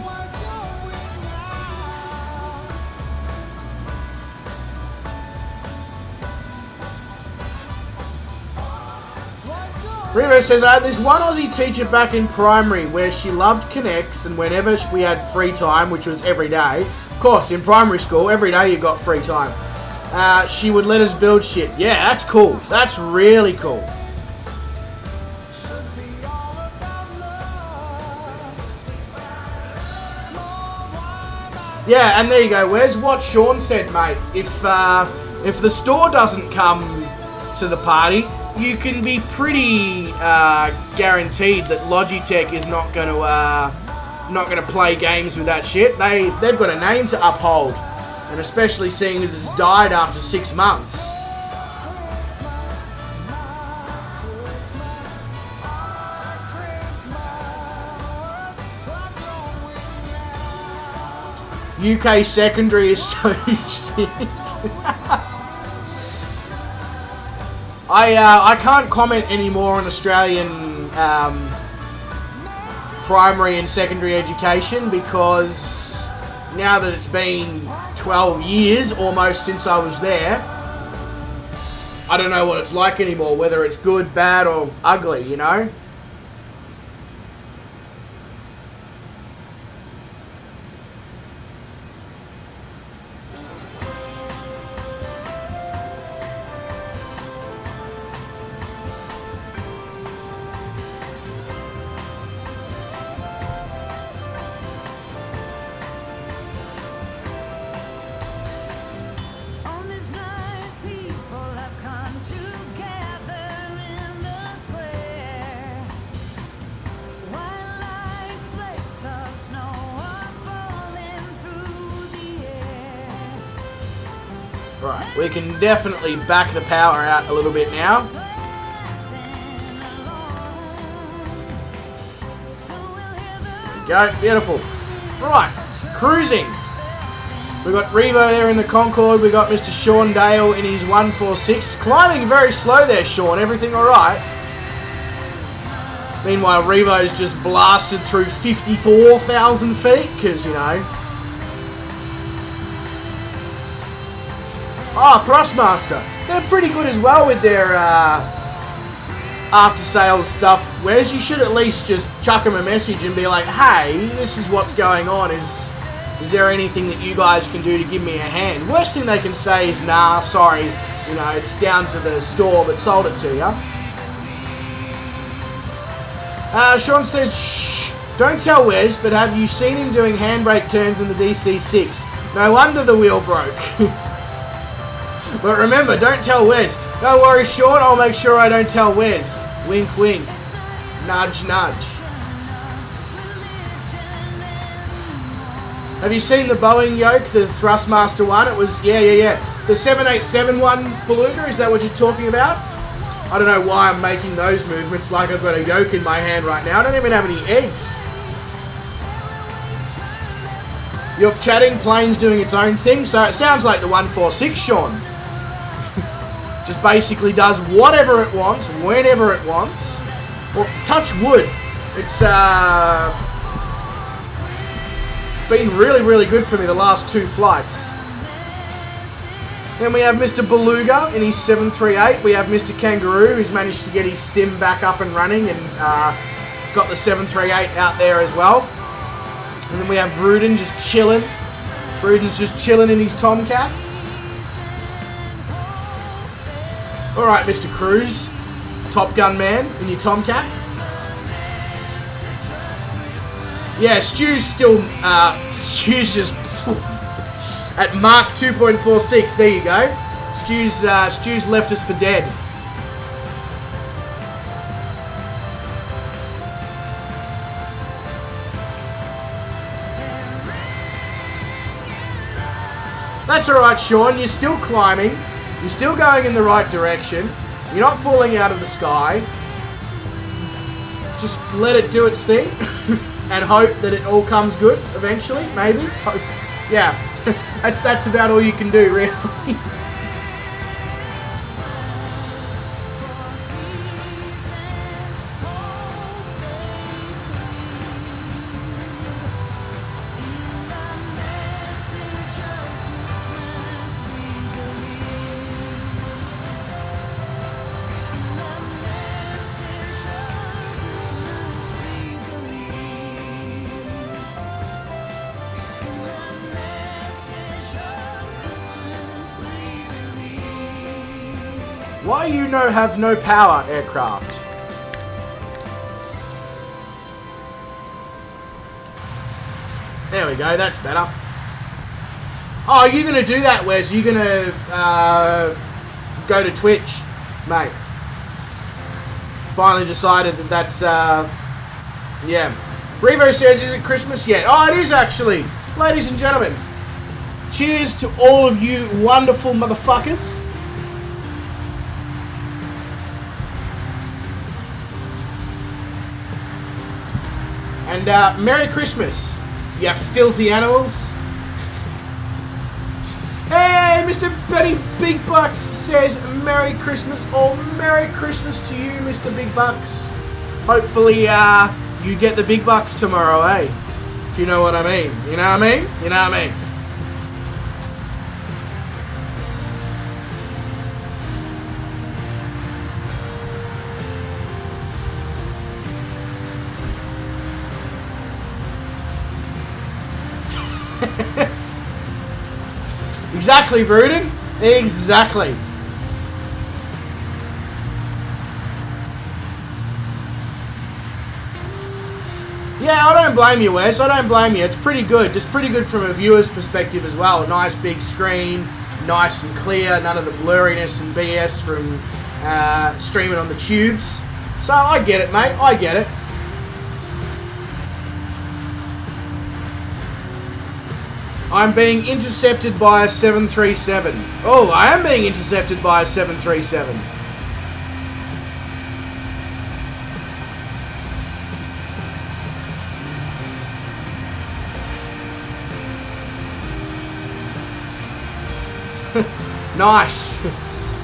Remo says, I had this one Aussie teacher back in primary where she loved Connects, and whenever we had free time, which was every day, of course, in primary school, every day you got free time, she would let us build shit. Yeah, that's cool. That's really cool. Yeah, and there you go. Where's what Sean said, mate? If the store doesn't come to the party, you can be pretty guaranteed that Logitech is not going to play games with that shit. They've got a name to uphold, and especially seeing as it's died after 6 months. UK secondary is so shit. I can't comment anymore on Australian primary and secondary education because now that it's been 12 years almost since I was there, I don't know what it's like anymore, whether it's good, bad, or ugly, you know? Right, we can definitely back the power out a little bit now. There we go, beautiful. Right, cruising. We got Revo there in the Concorde. We got Mr. Sean Dale in his 146. Climbing very slow there, Sean. Everything all right? Meanwhile, Revo's just blasted through 54,000 feet because, you know. Oh, Thrustmaster. They're pretty good as well with their after-sales stuff. Whereas you should at least just chuck them a message and be like, hey, this is what's going on. Is there anything that you guys can do to give me a hand? Worst thing they can say is, nah, sorry, You know, it's down to the store that sold it to you. Sean says, shh, don't tell Wes, but have you seen him doing handbrake turns in the DC-6? No wonder the wheel broke. But remember, don't tell Wes. Don't worry, Sean, I'll make sure I don't tell Wes. Wink, wink. Nudge, nudge. Have you seen the Boeing yoke, the Thrustmaster one? It was, yeah. The 787 one, Beluga, is that what you're talking about? I don't know why I'm making those movements like I've got a yoke in my hand right now. I don't even have any eggs. You're chatting, plane's doing its own thing, so it sounds like the 146, Sean. Just basically does whatever it wants, whenever it wants. Well, touch wood. It's been really, really good for me the last 2 flights. Then we have Mr. Beluga in his 738. We have Mr. Kangaroo, who's managed to get his sim back up and running and got the 738 out there as well. And then we have Rudin just chilling. Rudin's just chilling in his Tomcat. Alright, Mr. Cruz, Top Gun man in your Tomcat. Yeah, Stu's still, Stu's just at Mark 2.46, there you go. Stu's left us for dead. That's alright, Sean, you're still climbing. You're still going in the right direction. You're not falling out of the sky. Just let it do its thing and hope that it all comes good eventually, maybe. Yeah, that's about all you can do, really. Why you have no power, aircraft? There we go, that's better. Oh, you're going to do that, Wes? You're going to go to Twitch, mate. Finally decided that's, yeah. Revo says, is it Christmas yet? Oh, it is actually. Ladies and gentlemen, cheers to all of you wonderful motherfuckers. And Merry Christmas, you filthy animals. Hey, Mr. Betty Big Bucks says Merry Christmas. Oh, Merry Christmas to you, Mr. Big Bucks. Hopefully you get the big bucks tomorrow, eh? If you know what I mean. You know what I mean? You know what I mean? Exactly, Rudin. Exactly. Yeah, I don't blame you, Wes. I don't blame you. It's pretty good. It's pretty good from a viewer's perspective as well. A nice big screen, nice and clear, none of the blurriness and BS from streaming on the tubes. So I get it, mate. I get it. I'm being intercepted by a 737. Oh, I am being intercepted by a 737. Nice.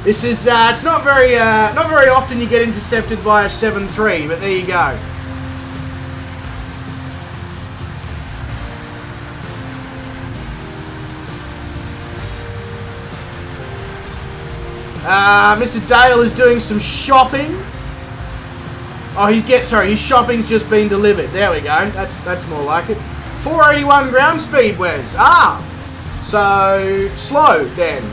This is it's not very often you get intercepted by a 7.3, but there you go. Mr. Dale is doing some shopping. Oh, his shopping's just been delivered. There we go. That's more like it. 481 ground speed, Wes. Ah, so slow then.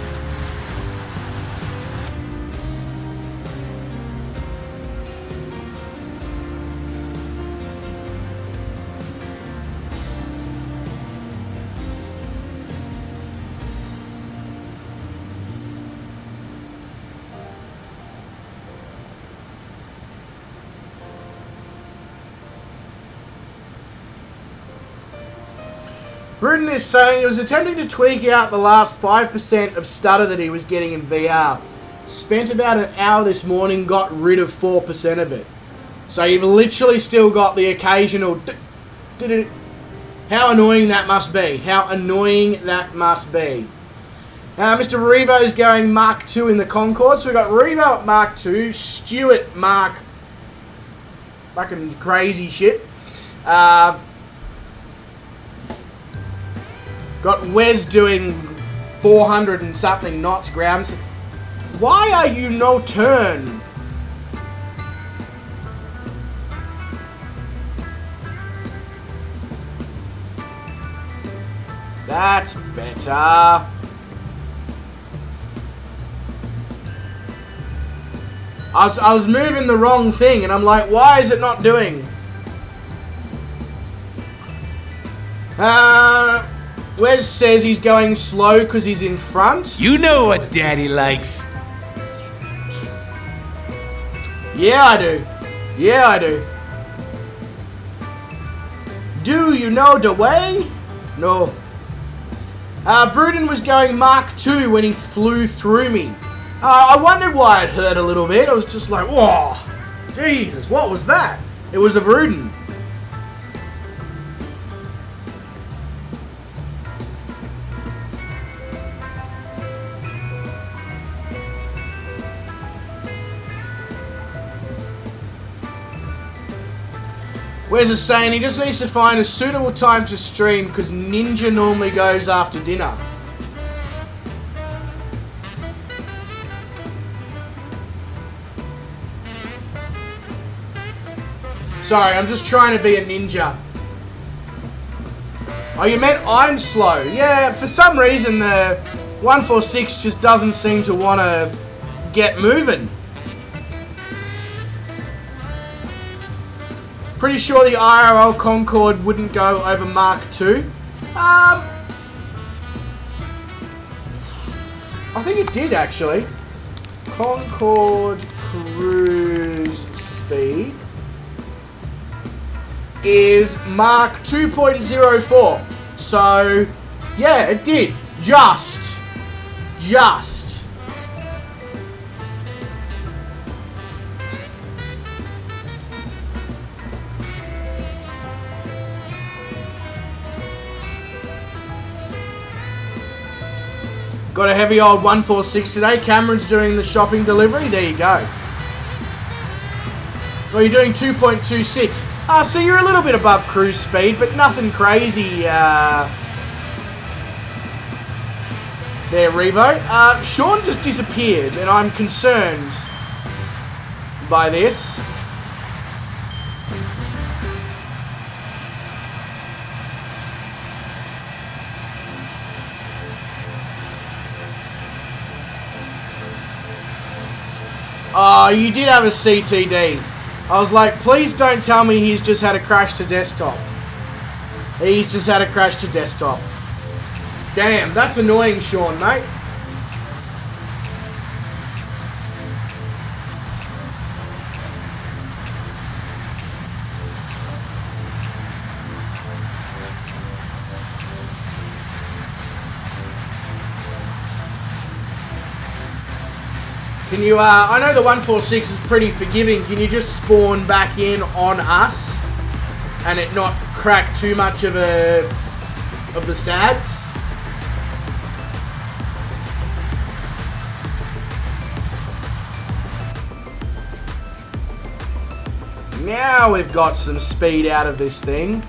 Bruden is saying he was attempting to tweak out the last 5% of stutter that he was getting in VR. Spent about an hour this morning, got rid of 4% of it. So you've literally still got the occasional... How annoying that must be. How annoying that must be. Mr. Revo's going Mark 2 in the Concorde. So we've got Revo at Mark 2, Stuart Mark... fucking crazy shit. Got Wes doing 400 and something knots grounds. Why are you no turn? That's better. I was moving the wrong thing and I'm like, why is it not doing? Wes says he's going slow because he's in front. You know what Daddy likes. Yeah, I do. Yeah, I do. Do you know the way? No. Bruden was going Mark 2 when he flew through me. I wondered why it hurt a little bit. I was just like, whoa, Jesus, what was that? It was a Bruden. Wes is saying he just needs to find a suitable time to stream because Ninja normally goes after dinner. Sorry, I'm just trying to be a ninja. Oh, you meant I'm slow. Yeah, for some reason the 146 just doesn't seem to want to get moving. Pretty sure the IRL Concorde wouldn't go over Mark 2. I think it did actually. Concorde cruise speed is Mark 2.04. So, yeah, it did. Just. Got a heavy old 146 today. Cameron's doing the shopping delivery. There you go. Well, you're doing 2.26. So you're a little bit above cruise speed, but nothing crazy there, Revo. Sean just disappeared, and I'm concerned by this. Oh, you did have a CTD. I was like, please don't tell me he's just had a crash to desktop. He's just had a crash to desktop. Damn, that's annoying, Sean, mate. Can you, I know the 146 is pretty forgiving. Can you just spawn back in on us and it not crack too much of the SADs? Now we've got some speed out of this thing.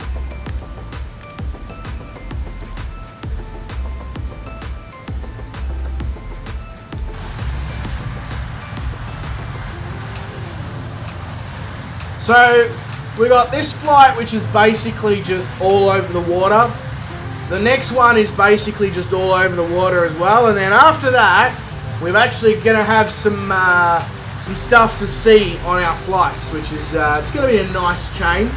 So, we got this flight which is basically just all over the water. The next one is basically just all over the water as well. And then after that, we're actually going to have some stuff to see on our flights, which is, it's going to be a nice change.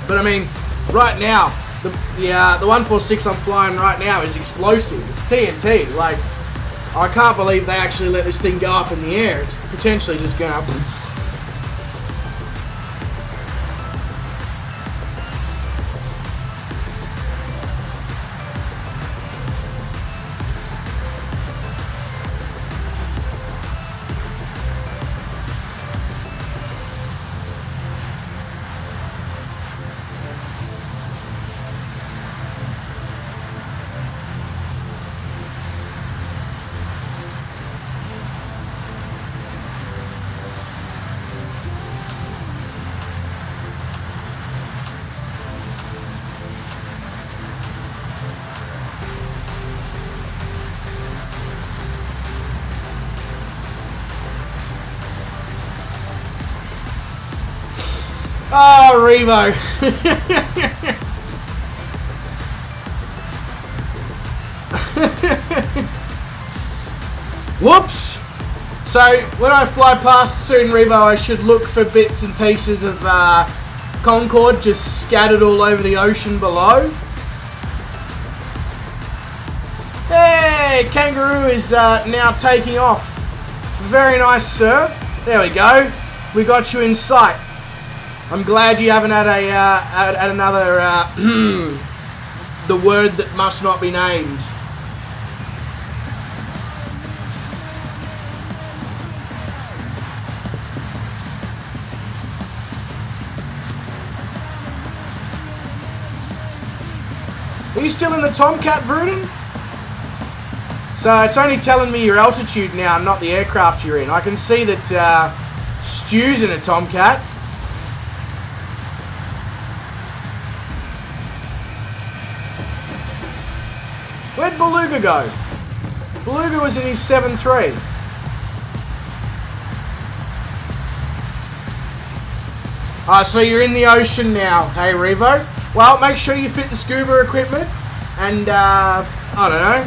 But I mean, right now, the 146 I'm flying right now is explosive. It's TNT. Like, I can't believe they actually let this thing go up in the air. It's potentially just going to Oh, Revo. Whoops. So, when I fly past soon, Revo, I should look for bits and pieces of Concorde just scattered all over the ocean below. Hey, Kangaroo is now taking off. Very nice, sir. There we go. We got you in sight. I'm glad you haven't had had another the word that must not be named. Are you still in the Tomcat, Vruden? So it's only telling me your altitude now, not the aircraft you're in. I can see that Stu's in a Tomcat. Where'd Beluga go? Beluga was in his 7.3. So you're in the ocean now, hey Revo? Well, make sure you fit the scuba equipment and, I don't know,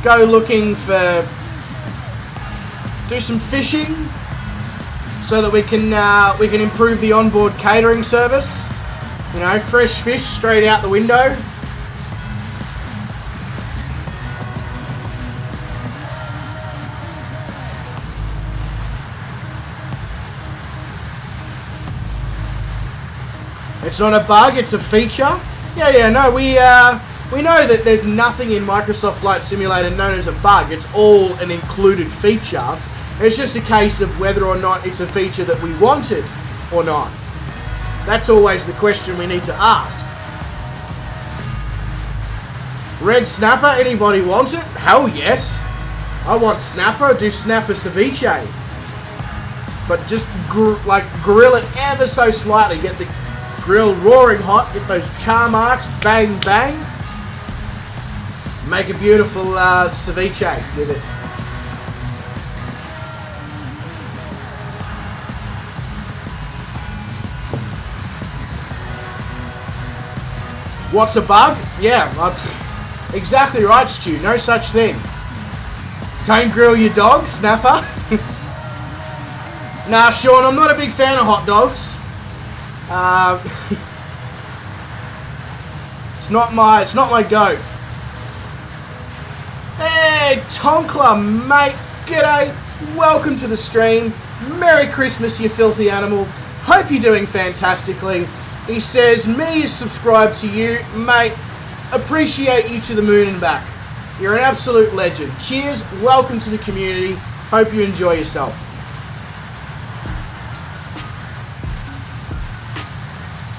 go looking for, do some fishing so that we can improve the onboard catering service. You know, fresh fish straight out the window. It's not a bug, it's a feature. Yeah, no, we know that there's nothing in Microsoft Flight Simulator known as a bug. It's all an included feature. It's just a case of whether or not it's a feature that we wanted or not. That's always the question we need to ask. Red snapper, anybody want it? Hell yes. I want snapper, do snapper ceviche. But just grill it ever so slightly. Get the grill roaring hot, get those char marks, bang, bang. Make a beautiful ceviche with it. What's a bug? Yeah, exactly right, Stu. No such thing. Don't grill your dog, snapper. Nah, Sean, I'm not a big fan of hot dogs. It's not my go. Hey, Tonkla, mate. G'day. Welcome to the stream. Merry Christmas, you filthy animal. Hope you're doing fantastically. He says, me is subscribed to you, mate. Appreciate you to the moon and back. You're an absolute legend. Cheers. Welcome to the community. Hope you enjoy yourself.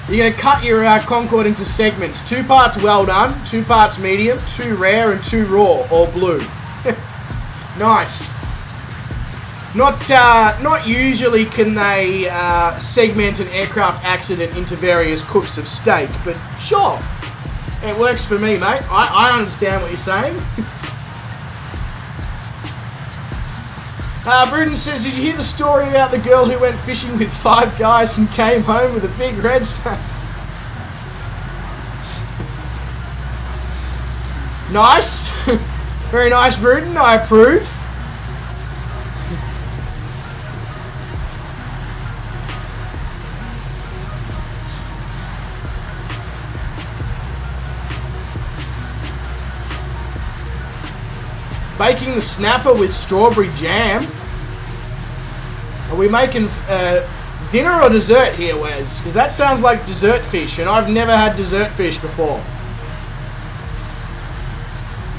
You're going to cut your Concorde into segments. 2 parts well done, 2 parts medium, 2 rare, and 2 raw, or blue. Nice. Not usually can they segment an aircraft accident into various cooks of steak, but sure. It works for me, mate. I understand what you're saying. Bruden says, did you hear the story about the girl who went fishing with 5 guys and came home with a big red snake? Nice. Very nice, Bruden. I approve. Baking the snapper with strawberry jam. Are we making dinner or dessert here, Wes? Because that sounds like dessert fish, and I've never had dessert fish before.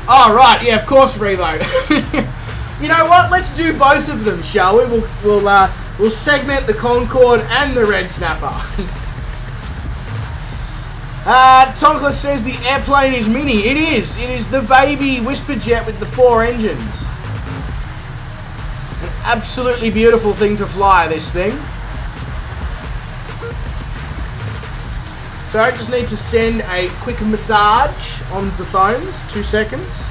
Oh, right. Yeah, of course, Revo. You know what? Let's do both of them, shall we? We'll segment the Concorde and the red snapper. Tonkla says the airplane is mini. It is. It is the baby Whisperjet with the 4 engines. An absolutely beautiful thing to fly, this thing. So I just need to send a quick massage on the phones. 2 seconds.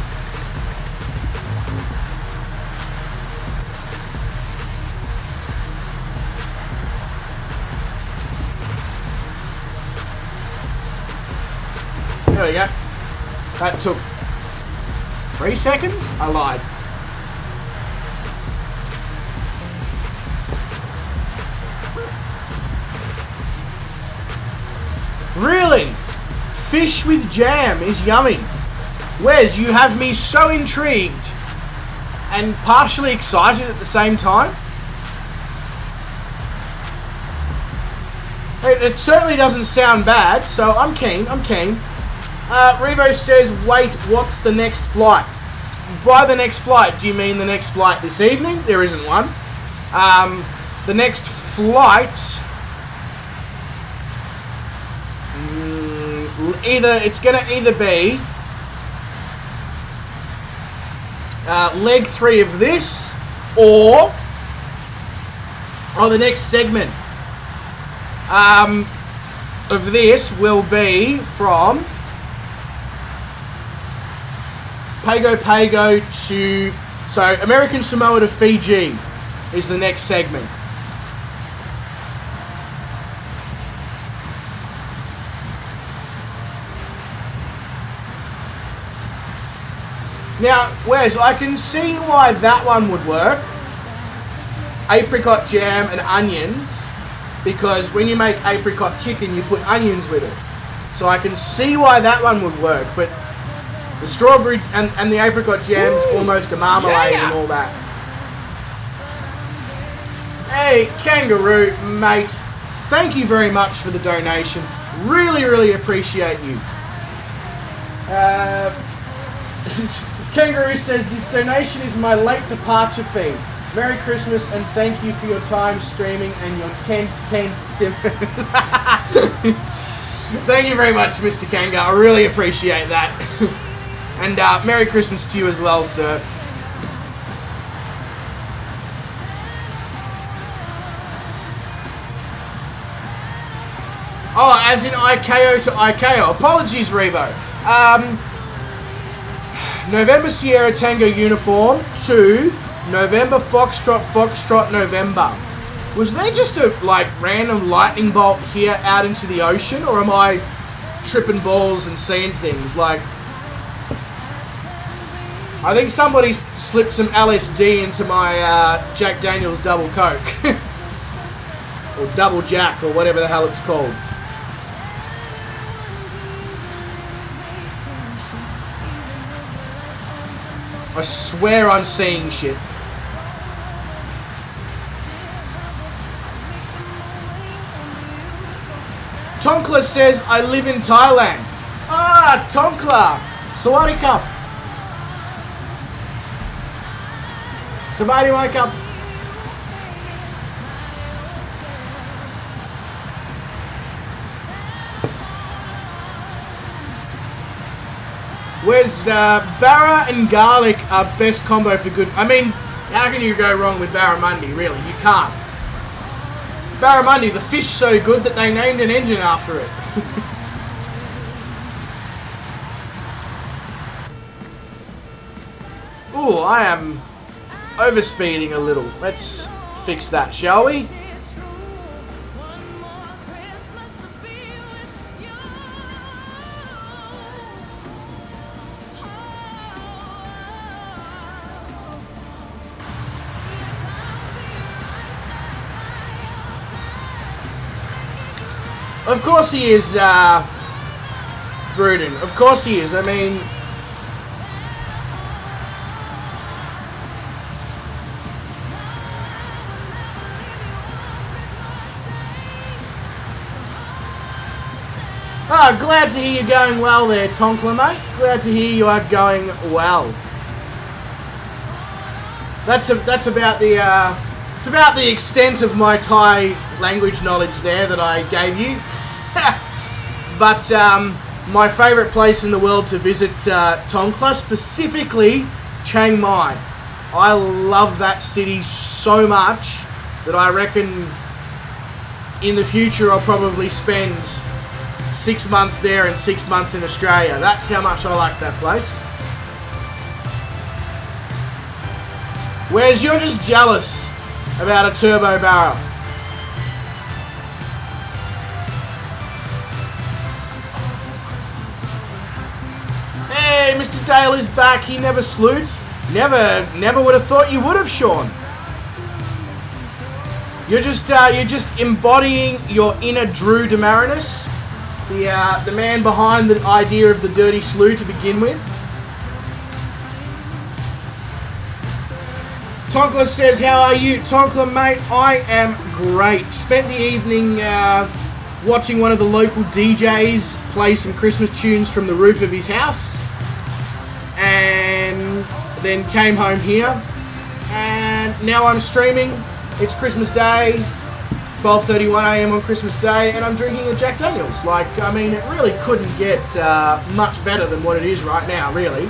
we go. That took 3 seconds? I lied. Really? Fish with jam is yummy. Wes, you have me so intrigued and partially excited at the same time. It certainly doesn't sound bad, so I'm keen. Revo says, wait, what's the next flight? By the next flight, do you mean the next flight this evening? There isn't one. The next flight... it's going to either be leg 3 of this, or the next segment of this will be from Pago to... So, American Samoa to Fiji is the next segment. Now, Wes, I can see why that one would work. Apricot jam and onions, because when you make apricot chicken, you put onions with it. So I can see why that one would work, but the strawberry and the apricot jam's almost a marmalade and all that. Hey, Kangaroo, mate, thank you very much for the donation. Really, really appreciate you. Kangaroo says, this donation is my late departure fee. Merry Christmas and thank you for your time streaming and your tent sim. Thank you very much, Mr. Kanga. I really appreciate that. And Merry Christmas to you as well, sir. Oh, as in IKO to IKO. Apologies, Revo. November Sierra Tango uniform to November Foxtrot November. Was there just a random lightning bolt here out into the ocean, or am I tripping balls and seeing things? I think somebody slipped some LSD into my Jack Daniels Double Coke. Or Double Jack, or whatever the hell it's called. I swear I'm seeing shit. Tonkla says, I live in Thailand. Ah, Tonkla. Sawadee Cup. Somebody wake up. Where's Barra and garlic are best combo for good? I mean, how can you go wrong with barramundi, really? You can't. Barramundi, the fish so good that they named an engine after it. Ooh, I am overspeeding a little. Let's fix that, shall we? Of course he is, Bruden. Of course he is. I mean... Oh, glad to hear you're going well there, Tonkla, mate. Glad to hear you are going well. That's about the, it's about the extent of my Thai language knowledge there that I gave you. But my favourite place in the world to visit, Tonkla, specifically Chiang Mai. I love that city so much that I reckon in the future I'll probably spend 6 months there and 6 months in Australia. That's how much I like that place. Whereas you're just jealous about a turbo barrel. Mr. Dale is back. He never slewed. Never would have thought you would have, Sean. You're just embodying your inner Drew Demarinis, the man behind the idea of the dirty slew to begin with. Tonkler says, how are you? Tonkler, mate, I am great. Spent the evening watching one of the local DJs play some Christmas tunes from the roof of his house. And then came home here. And now I'm streaming. It's Christmas Day, 12:31 a.m. on Christmas Day, and I'm drinking a Jack Daniels. Like, I mean, it really couldn't get much better than what it is right now, really.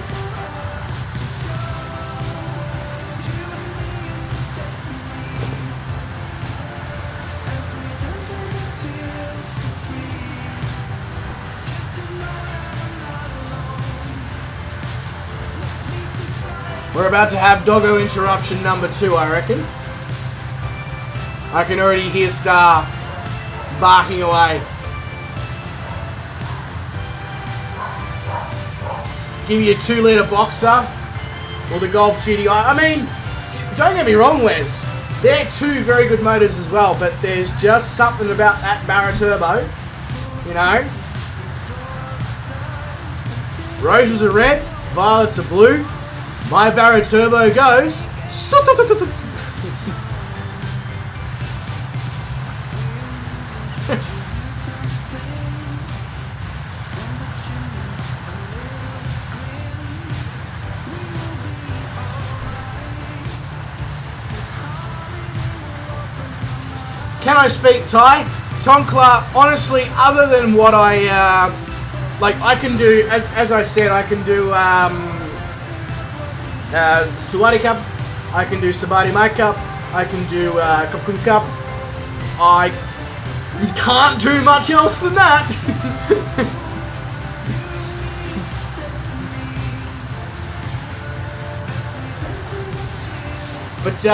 We're about to have doggo interruption number 2, I reckon. I can already hear Star barking away. Give you a 2-litre boxer or the Golf GTI. I mean, don't get me wrong, Wes. They're two very good motors as well, but there's just something about that Barra Turbo, you know. Roses are red, violets are blue. My Barra Turbo goes. Can I speak Thai? Tonkla, honestly, other than what I, like, I can do, as I said, I can do, Sawadi Cup, I can do Sabadi Mai Cup, I can do, Kapun Cup. I can't do much else than that. But,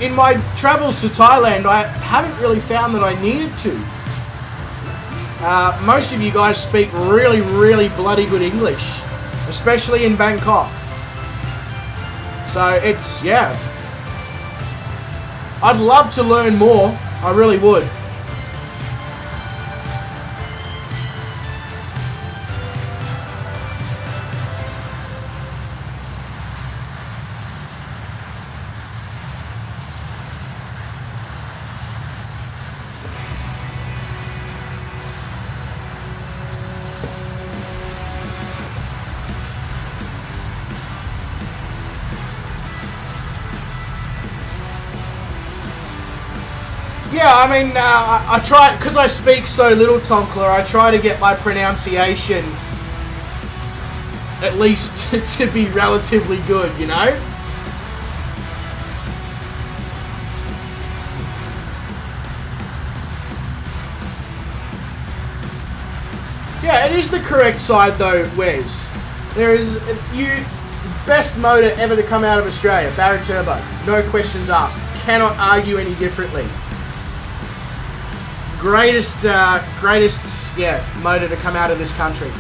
in my travels to Thailand, I haven't really found that I needed to. Most of you guys speak really, really bloody good English, especially in Bangkok. So it's, yeah. I'd love to learn more, I really would. Yeah, I mean, I try, because I speak so little Tonkler, I try to get my pronunciation at least to be relatively good, you know? Yeah, it is the correct side though, Wes. There is, best motor ever to come out of Australia, Barra Turbo. No questions asked. Cannot argue any differently. Greatest motor to come out of this country.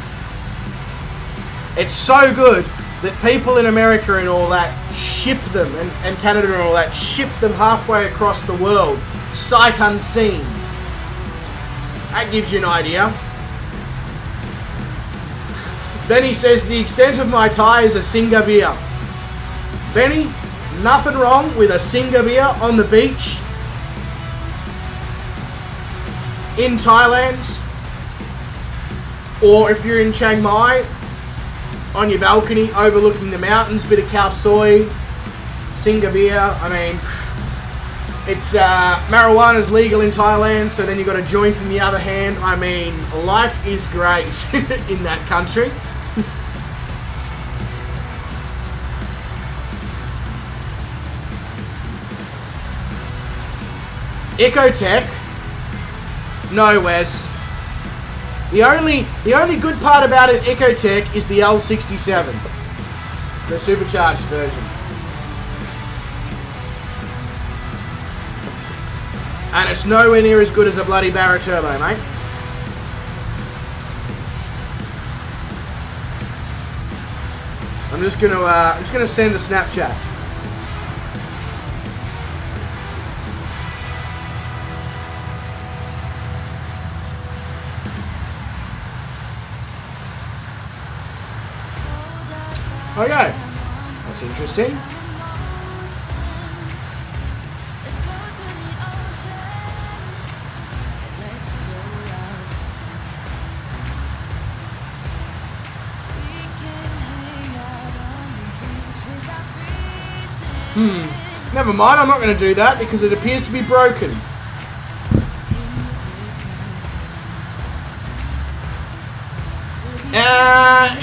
It's so good that people in America and all that ship them, and Canada and all that, ship them halfway across the world, sight unseen. That gives you an idea. Benny says, the extent of my tie is a Singa beer. Benny, nothing wrong with a Singa beer on the beach in Thailand, or if you're in Chiang Mai, on your balcony overlooking the mountains, bit of khao soi, Singa beer. I mean, it's marijuana's legal in Thailand, so then you've got a joint in the other hand. I mean, life is great in that country. Ecotech. No, Wes. The only good part about an Ecotech is the L67, the supercharged version, and it's nowhere near as good as a bloody Barra Turbo, mate. just gonna send a Snapchat. Okay, that's interesting. Never mind, I'm not going to do that because it appears to be broken.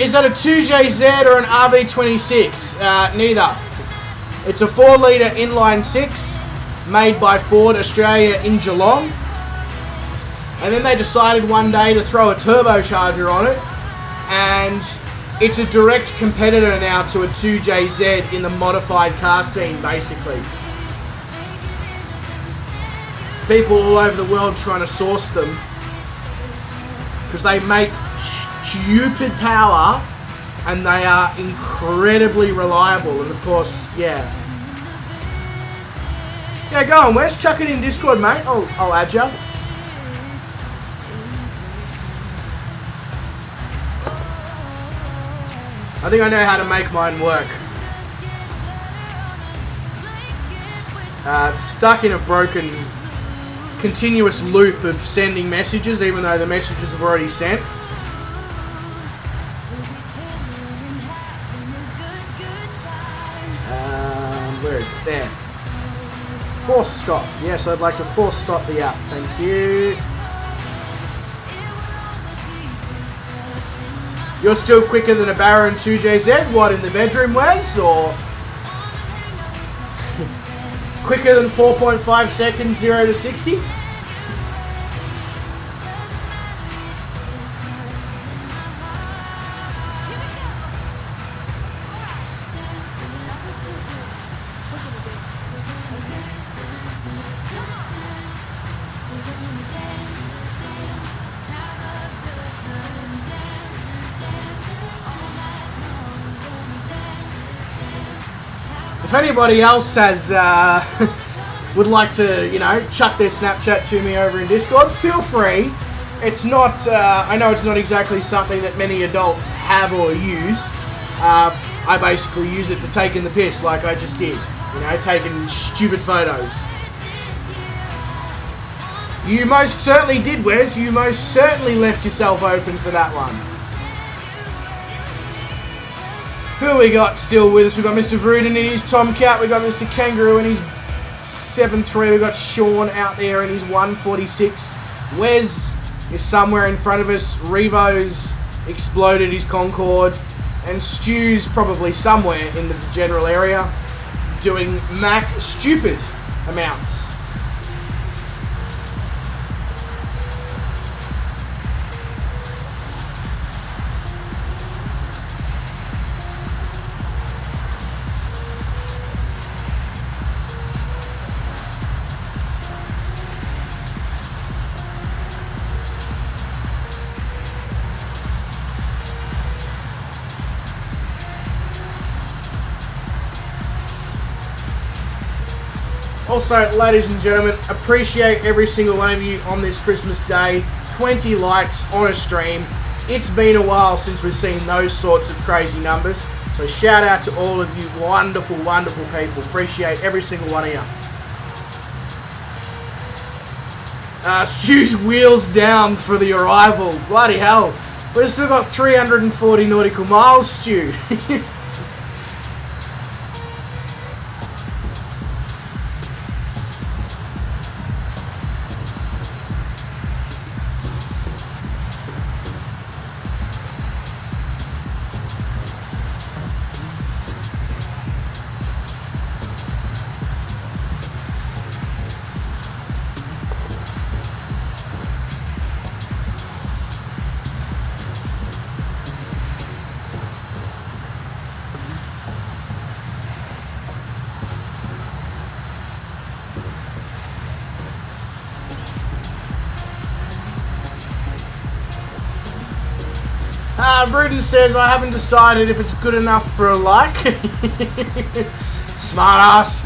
Is that a 2JZ or an RB26? Neither. It's a 4-litre inline 6 made by Ford Australia in Geelong. And then they decided one day to throw a turbocharger on it, and it's a direct competitor now to a 2JZ in the modified car scene, basically. People all over the world trying to source them because they make stupid power and they are incredibly reliable. And of course, yeah, go on, Wes, chuck it in Discord, mate. I'll add ya. I think I know how to make mine work. Stuck in a broken continuous loop of sending messages, even though the messages have already sent. Where is it? There. Force stop. Yes, I'd like to force stop the app. Thank you. You're still quicker than a Baron 2JZ? What, in the bedroom, Wes? Or quicker than 4.5 seconds 0 to 60? If anybody else has would like to, you know, chuck their Snapchat to me over in Discord, feel free. It's not, I know it's not exactly something that many adults have or use. I basically use it for taking the piss, like I just did. You know, taking stupid photos. You most certainly did, Wes. You most certainly left yourself open for that one. Who we got still with us? We got Mr. Vruden in his Tomcat. We got Mr. Kangaroo in his 7.3. We got Sean out there in his 146. Wes is somewhere in front of us. Revo's exploded his Concorde. And Stu's probably somewhere in the general area doing Mac stupid amounts. Also, ladies and gentlemen, appreciate every single one of you on this Christmas Day. 20 likes on a stream. It's been a while since we've seen those sorts of crazy numbers. So shout out to all of you wonderful, wonderful people. Appreciate every single one of you. Stu's wheels down for the arrival. Bloody hell. We've still got 340 nautical miles, Stu. Rudin says, I haven't decided if it's good enough for a like. Smart ass.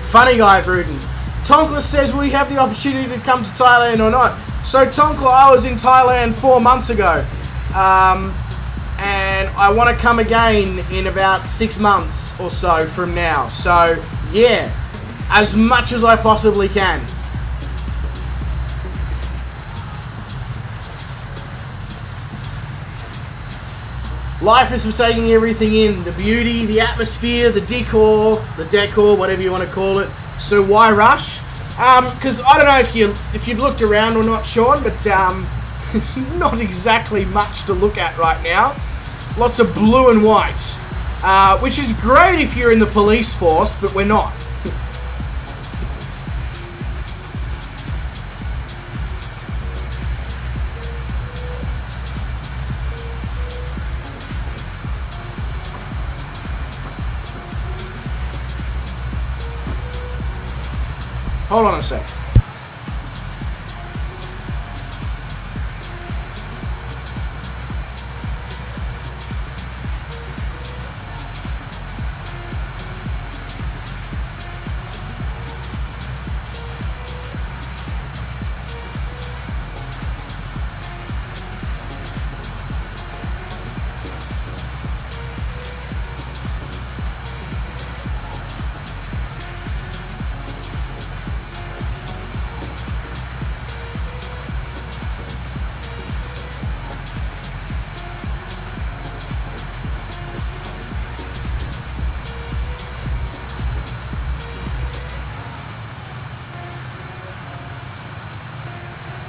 Funny guy, Rudin. Tonkla says, will you have the opportunity to come to Thailand or not? So, Tonkla, I was in Thailand 4 months ago. And I want to come again in about 6 months or so from now. So, yeah, as much as I possibly can. Life is for taking everything in. The beauty, the atmosphere, the decor, whatever you want to call it. So why rush? Because I don't know if you've looked around or not, Sean, but there's not exactly much to look at right now. Lots of blue and white, which is great if you're in the police force, but we're not. Hold on a sec.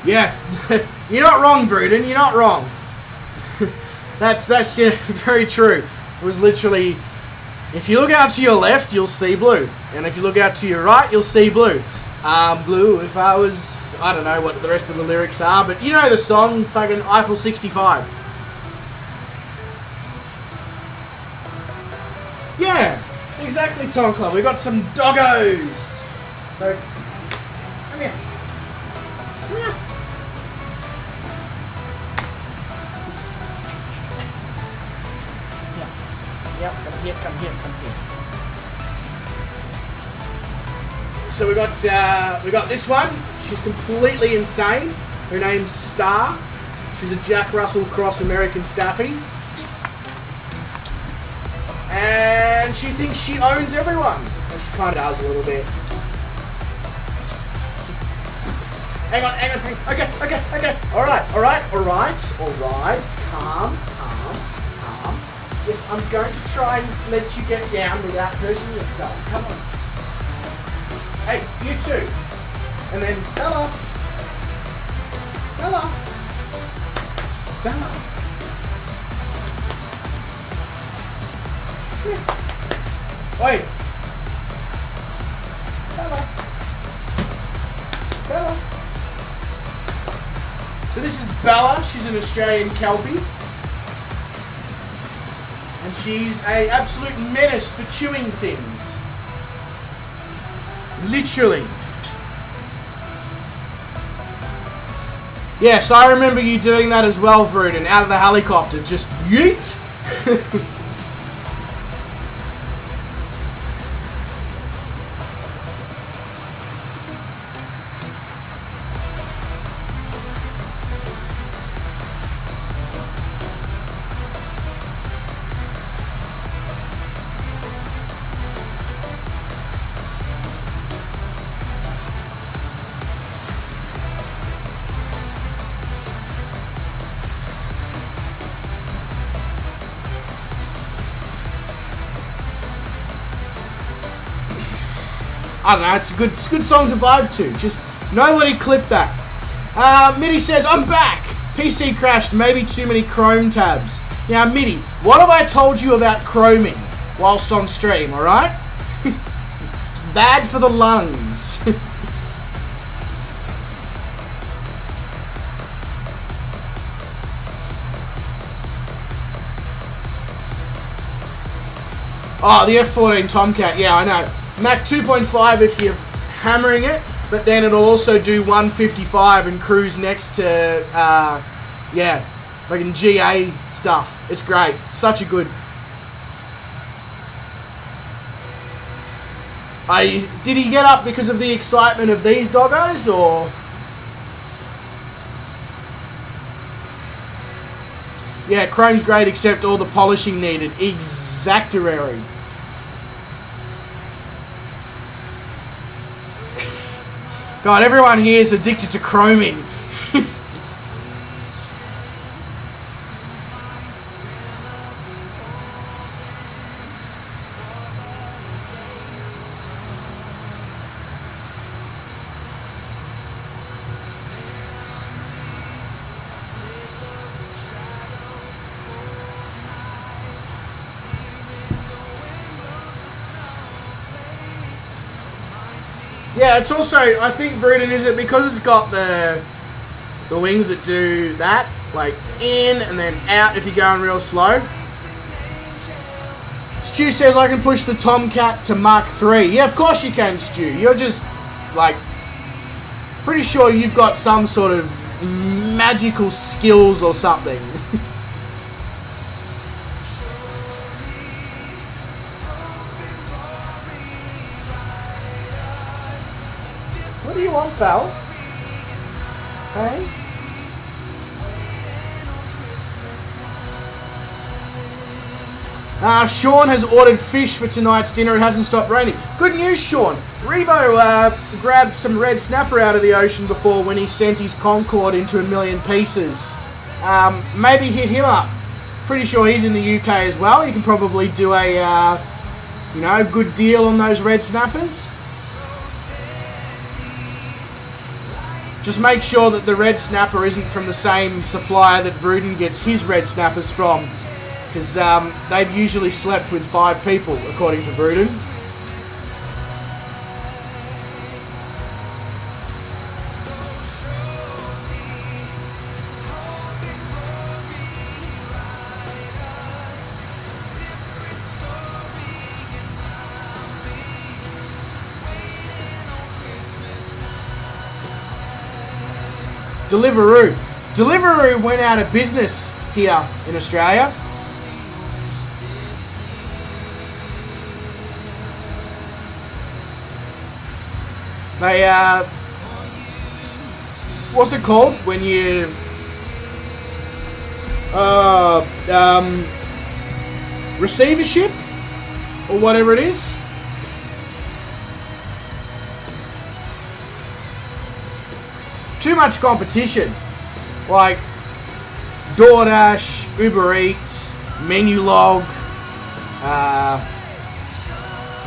Yeah, you're not wrong, Bruden. You're not wrong. that's yeah, very true. It was literally, if you look out to your left, you'll see blue, and if you look out to your right, you'll see blue. Blue. If I was, I don't know what the rest of the lyrics are, but you know the song, fucking Eiffel 65. Yeah, exactly, Tom Club. We got some doggos. So, come here. Come here. Yep, come here. So we got this one. She's completely insane. Her name's Star. She's a Jack Russell Cross American Staffy. And she thinks she owns everyone. And she kind of does a little bit. Hang on. Okay. Alright. Calm. Yes, I'm going to try and let you get down without hurting yourself. Come on. Hey, you too. And then, Bella. Yeah. Wait. Bella. So this is Bella. She's an Australian Kelpie. And she's an absolute menace for chewing things. Literally. Yes, I remember you doing that as well, Vruden, out of the helicopter. Just yeet! I don't know, it's a good song to vibe to. Just nobody clip that. Mitty says, I'm back. PC crashed, maybe too many Chrome tabs. Now, Mitty, what have I told you about chroming whilst on stream, alright? It's bad for the lungs. Oh, the F-14 Tomcat, yeah, I know. Mach 2.5 if you're hammering it. but then it'll also do 155 and cruise next to, like in GA stuff. It's great. Such a good... Did he get up because of the excitement of these doggos, or... Yeah, chrome's great except all the polishing needed. Exactary. God, everyone here is addicted to chroming. Yeah, it's also, I think Vruden, is it because it's got the wings that do that, like in and then out if you're going real slow. Stu says I can push the Tomcat to Mach 3. Yeah, of course you can, Stu. You're just, like, pretty sure you've got some sort of magical skills or something. What do you want, pal? Hey? Sean has ordered fish for tonight's dinner. It hasn't stopped raining. Good news, Sean. Rebo grabbed some red snapper out of the ocean before when he sent his Concorde into a million pieces. Maybe hit him up. Pretty sure he's in the UK as well. You can probably do a, good deal on those red snappers. Just make sure that the red snapper isn't from the same supplier that Vruden gets his red snappers from. Because they've usually slept with 5 people, according to Vruden. Deliveroo. Deliveroo went out of business here in Australia. They, what's it called when you, receivership or whatever it is? Too much competition, like DoorDash, Uber Eats, Menulog.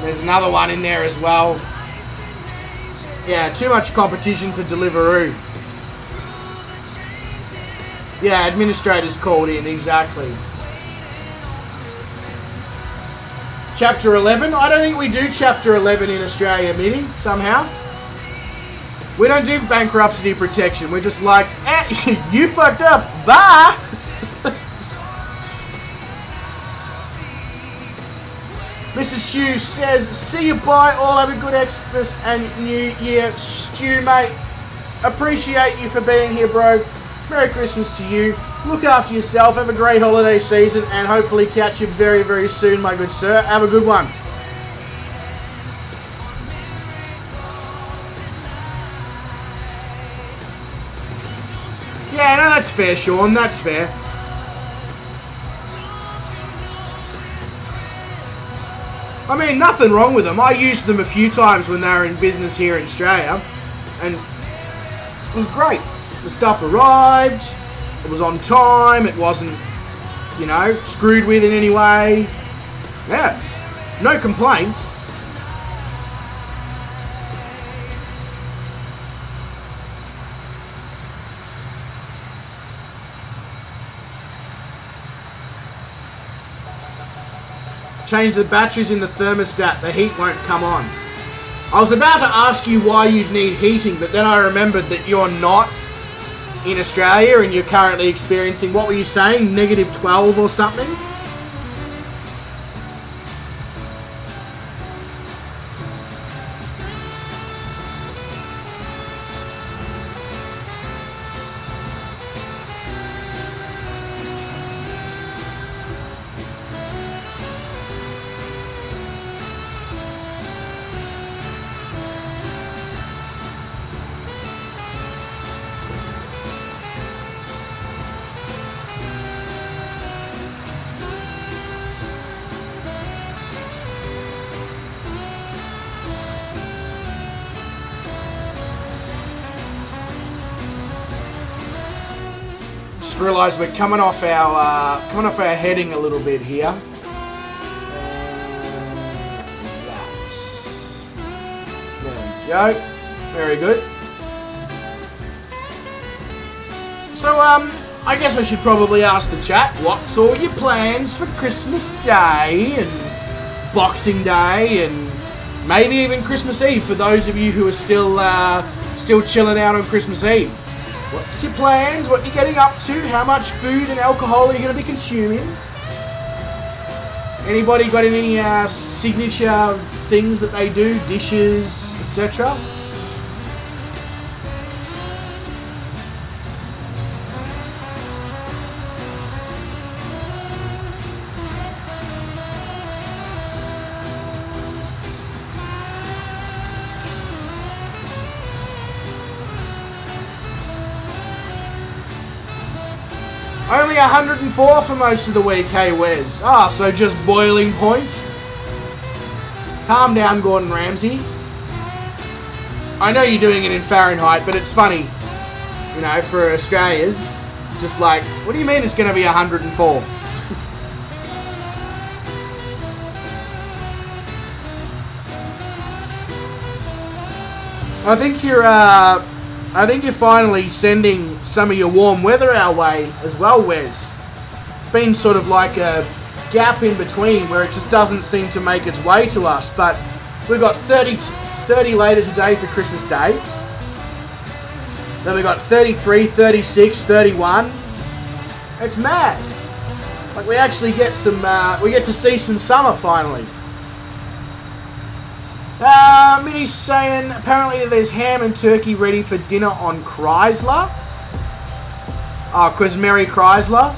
There's another one in there as well. Yeah, too much competition for Deliveroo. Yeah, administrators called in, exactly. Chapter 11? I don't think we do Chapter 11 in Australia, Mitty, somehow. We don't do bankruptcy protection. We're just like, you fucked up. Bye. Mr. Stu says, see you, bye. All have a good Xmas and New Year. Stu, mate, appreciate you for being here, bro. Merry Christmas to you. Look after yourself. Have a great holiday season and hopefully catch you very, very soon, my good sir. Have a good one. Yeah, no, that's fair, Sean. That's fair. I mean, nothing wrong with them. I used them a few times when they were in business here in Australia, and it was great. The stuff arrived, it was on time, it wasn't, screwed with in any way. Yeah, no complaints. Change the batteries in the thermostat, the heat won't come on. I was about to ask you why you'd need heating, but then I remembered that you're not in Australia and you're currently experiencing, what were you saying, -12 or something? just realised we're coming off our heading a little bit here. There we go. Very good. So, I guess I should probably ask the chat, what's all your plans for Christmas Day and Boxing Day and maybe even Christmas Eve for those of you who are still chilling out on Christmas Eve? What's your plans? What are you getting up to? How much food and alcohol are you going to be consuming? Anybody got any signature things that they do, dishes, etc.? Only 104 for most of the week, hey Wes. So just boiling point. Calm down, Gordon Ramsay. I know you're doing it in Fahrenheit, but it's funny. You know, for Australians, it's just like, what do you mean it's going to be 104? I think you're finally sending some of your warm weather our way as well, Wes. It's been sort of like a gap in between where it just doesn't seem to make its way to us. But we've got 30 later today for Christmas Day. Then we've got 33, 36, 31. It's mad. Like we actually get we get to see some summer finally. Minnie's saying apparently there's ham and turkey ready for dinner on Chrysler. Oh, because Merry Chrysler.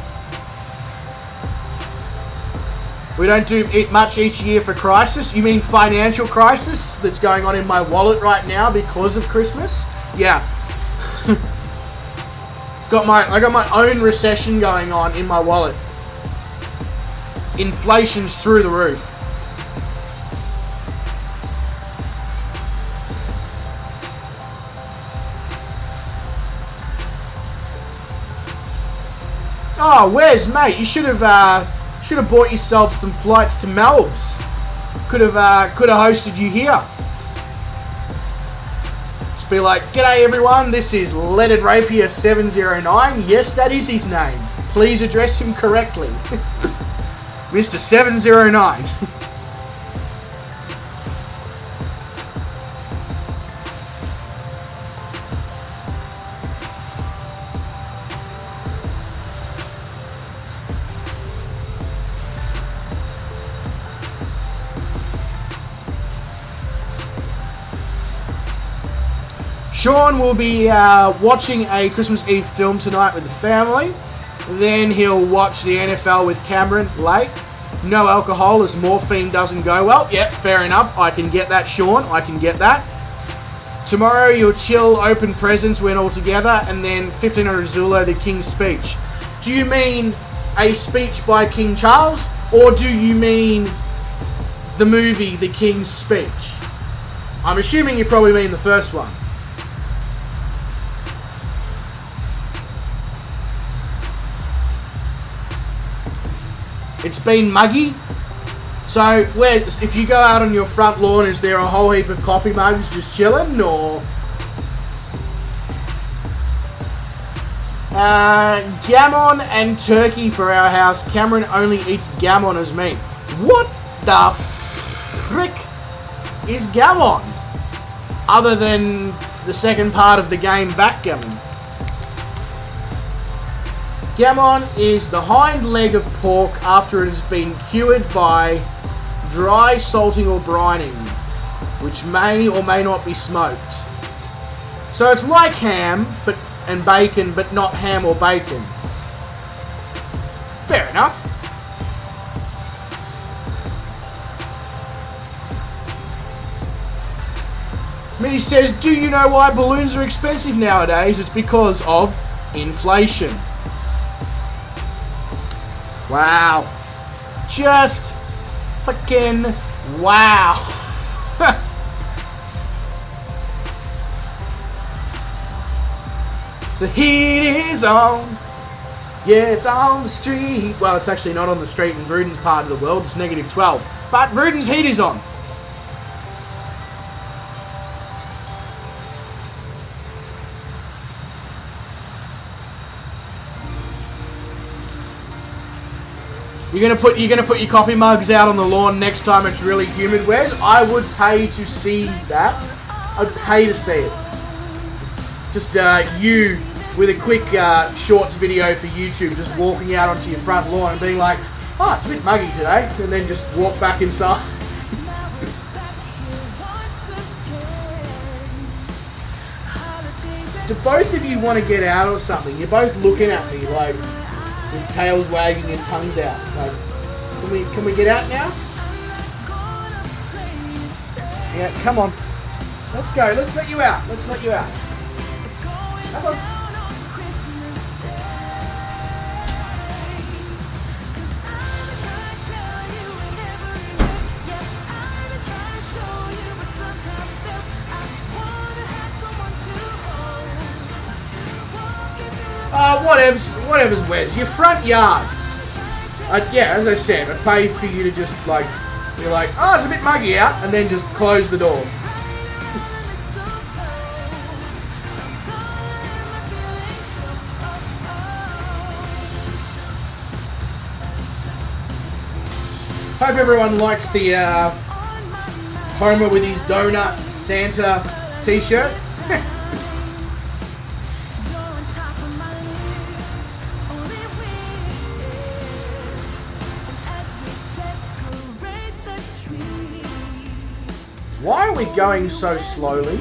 We don't do it much each year for crisis. You mean financial crisis that's going on in my wallet right now because of Christmas? Yeah. I got my own recession going on in my wallet. Inflation's through the roof. Oh, where's mate? You should have bought yourself some flights to Melbs. Could have hosted you here. Just be like, g'day everyone. This is Leaded Rapier 709. Yes, that is his name. Please address him correctly, Mr. 709. Sean will be watching a Christmas Eve film tonight with the family. Then he'll watch the NFL with Cameron late. No alcohol as morphine doesn't go well. Yep, fair enough. I can get that, Sean. I can get that. Tomorrow you'll chill, open presents when all together, and then 1500 Zulu, the King's Speech. Do you mean a speech by King Charles, or do you mean the movie The King's Speech? I'm assuming you probably mean the first one. It's been muggy. So, if you go out on your front lawn, is there a whole heap of coffee mugs just chilling, or? Gammon and turkey for our house. Cameron only eats gammon as meat. What the frick is gammon? Other than the second part of the game, backgammon. Gammon is the hind leg of pork after it has been cured by dry salting or brining, which may or may not be smoked. So it's like ham and bacon, but not ham or bacon. Fair enough. Minnie says, do you know why balloons are expensive nowadays? It's because of inflation. Wow. Just fucking wow. The heat is on. Yeah, it's on the street. Well, it's actually not on the street in Ruden's part of the world. It's -12. But Ruden's heat is on. You're gonna put your coffee mugs out on the lawn next time it's really humid, Wes? I would pay to see that. I'd pay to see it. Just you with a quick shorts video for YouTube, just walking out onto your front lawn and being like, "Oh, it's a bit muggy today," and then just walk back inside. Do both of you want to get out or something? You're both looking at me like, with tails wagging and tongues out. Like, can we get out now? Yeah, come on. Let's go. Let's let you out. Let's let you out. Come on. Whatever's Wes. Your front yard. Yeah, as I said, I'd pay for you to just like, you're like, oh, it's a bit muggy out, and then just close the door. Hope everyone likes the Homer with his donut Santa t-shirt. Why are we going so slowly?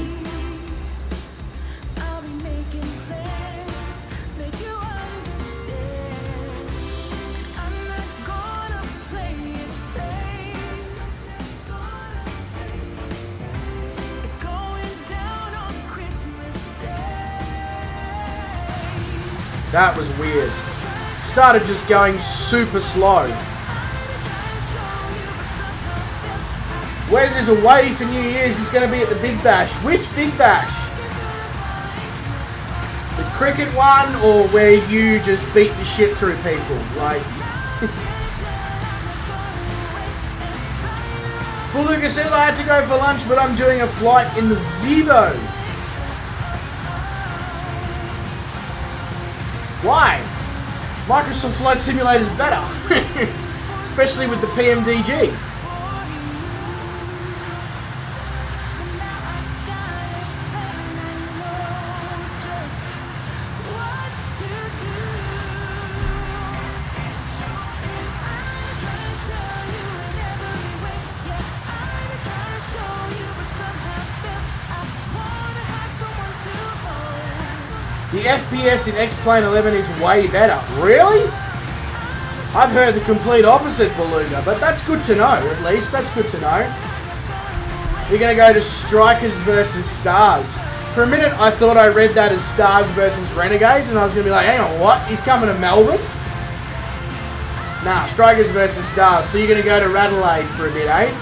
That was weird. Started just going super slow. Wes is away for New Year's. He's going to be at the Big Bash. Which Big Bash? The cricket one, or where you just beat the shit through people? Like, Beluga says I had to go for lunch, but I'm doing a flight in the Zebo. Why? Microsoft Flight Simulator is better, especially with the PMDG. The FPS in X-Plane 11 is way better. Really? I've heard the complete opposite, Beluga, but that's good to know, at least. That's good to know. You're going to go to Strikers versus Stars. For a minute, I thought I read that as Stars versus Renegades, and I was going to be like, hang on, what? He's coming to Melbourne? Nah, Strikers versus Stars. So you're going to go to Radelaide for a bit, eh?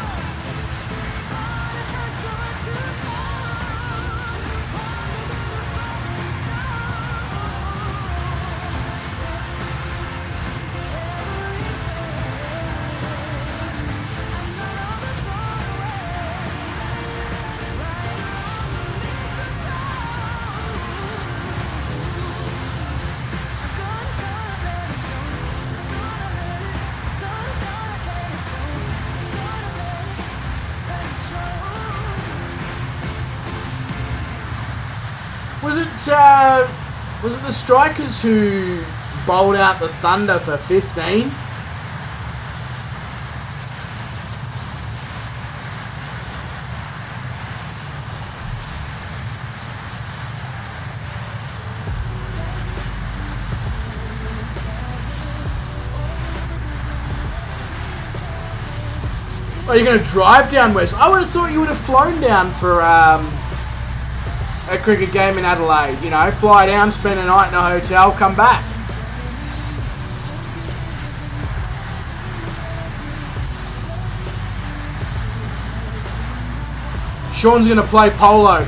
Was it the Strikers who bowled out the Thunder for 15? Oh, you're going to drive down west? I would have thought you would have flown down for a cricket game in Adelaide. You know, fly down, spend a night in a hotel, come back. Sean's going to play polo.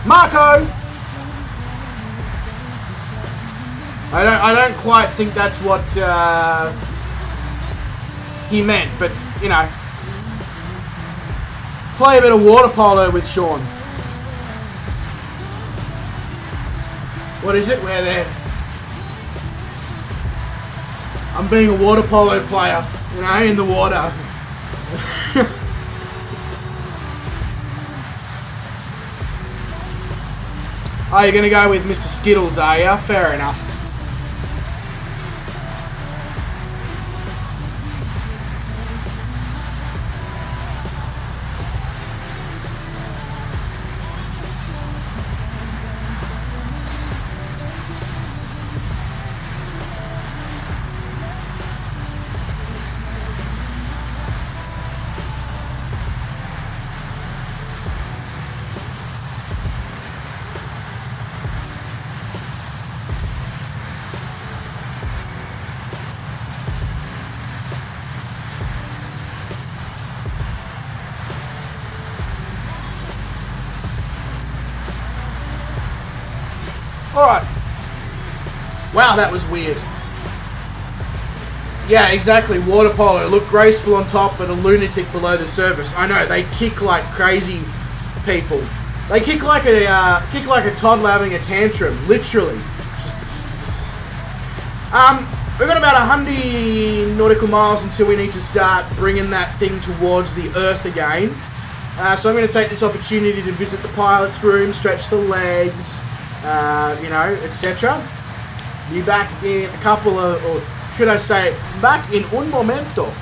Marco! I don't quite think that's what he meant, but you know, play a bit of water polo with Sean. What is it? Where there? I'm being a water polo player, you know, in the water. Oh, you're gonna go with Mr. Skittles, are you? Fair enough. Alright. Wow, that was weird. Yeah, exactly. Water polo. Look graceful on top, but a lunatic below the surface. I know, they kick like crazy people. They kick like a toddler having a tantrum, literally. We've got about 100 nautical miles until we need to start bringing that thing towards the Earth again. So I'm going to take this opportunity to visit the pilot's room, stretch the legs, you know, etc. Be back in a couple of, or should I say, back in un momento.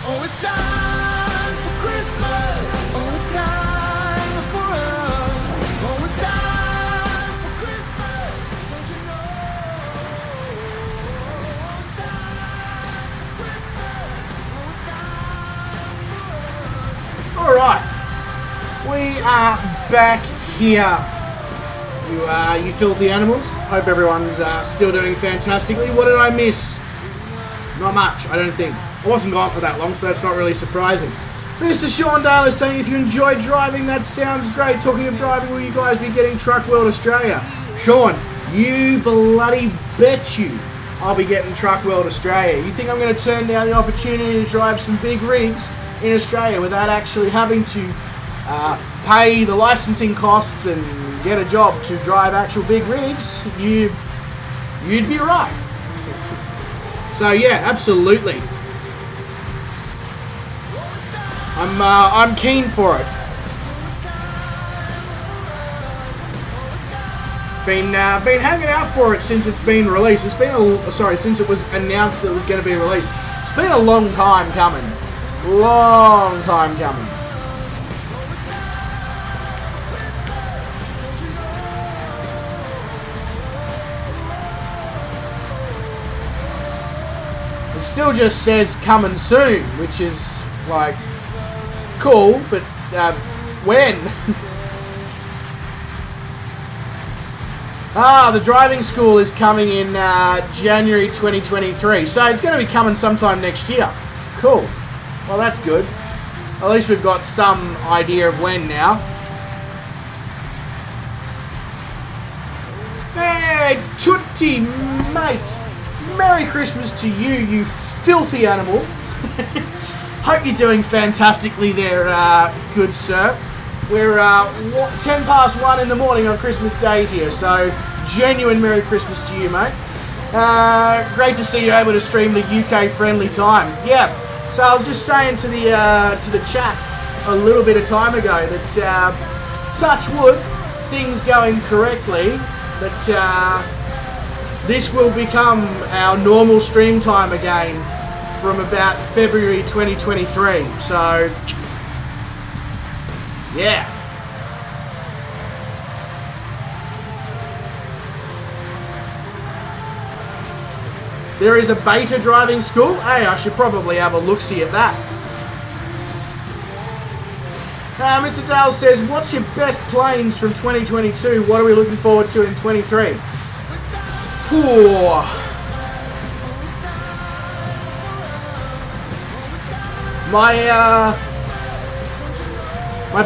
Oh, it's time for Christmas. Oh, it's time for us. Oh, it's time for Christmas. Don't you know? Oh, it's time for Christmas. Oh, it's time for us. Alright, we are back here. You filthy animals. Hope everyone's still doing fantastically. What did I miss? Not much, I don't think. I wasn't gone for that long, so that's not really surprising. Mr. Sean Dale is saying, if you enjoy driving, that sounds great. Talking of driving, will you guys be getting Truck World Australia? Sean, you bloody bet you I'll be getting Truck World Australia. You think I'm going to turn down the opportunity to drive some big rigs in Australia without actually having to pay the licensing costs and get a job to drive actual big rigs? You'd be right. So yeah, absolutely. I'm keen for it. Been hanging out for it since it's been released. It's been since it was announced that it was going to be released. It's been a long time coming. Long time coming. It still just says coming soon, which is like cool, but when? The driving school is coming in January 2023, so it's going to be coming sometime next year. Cool. Well, that's good. At least we've got some idea of when now. Hey, Tutti, mate. Merry Christmas to you, you filthy animal. Hope you're doing fantastically there, good sir. We're 10 past 1 in the morning on Christmas Day here, so genuine Merry Christmas to you, mate. Great to see you able to stream the UK-friendly time. Yeah, so I was just saying to the chat a little bit of time ago that, touch wood, things going correctly, that this will become our normal stream time again from about February 2023. So, yeah. There is a beta driving school. Hey, I should probably have a look-see at that. Mr. Dale says, what's your best planes from 2022? What are we looking forward to in 23? My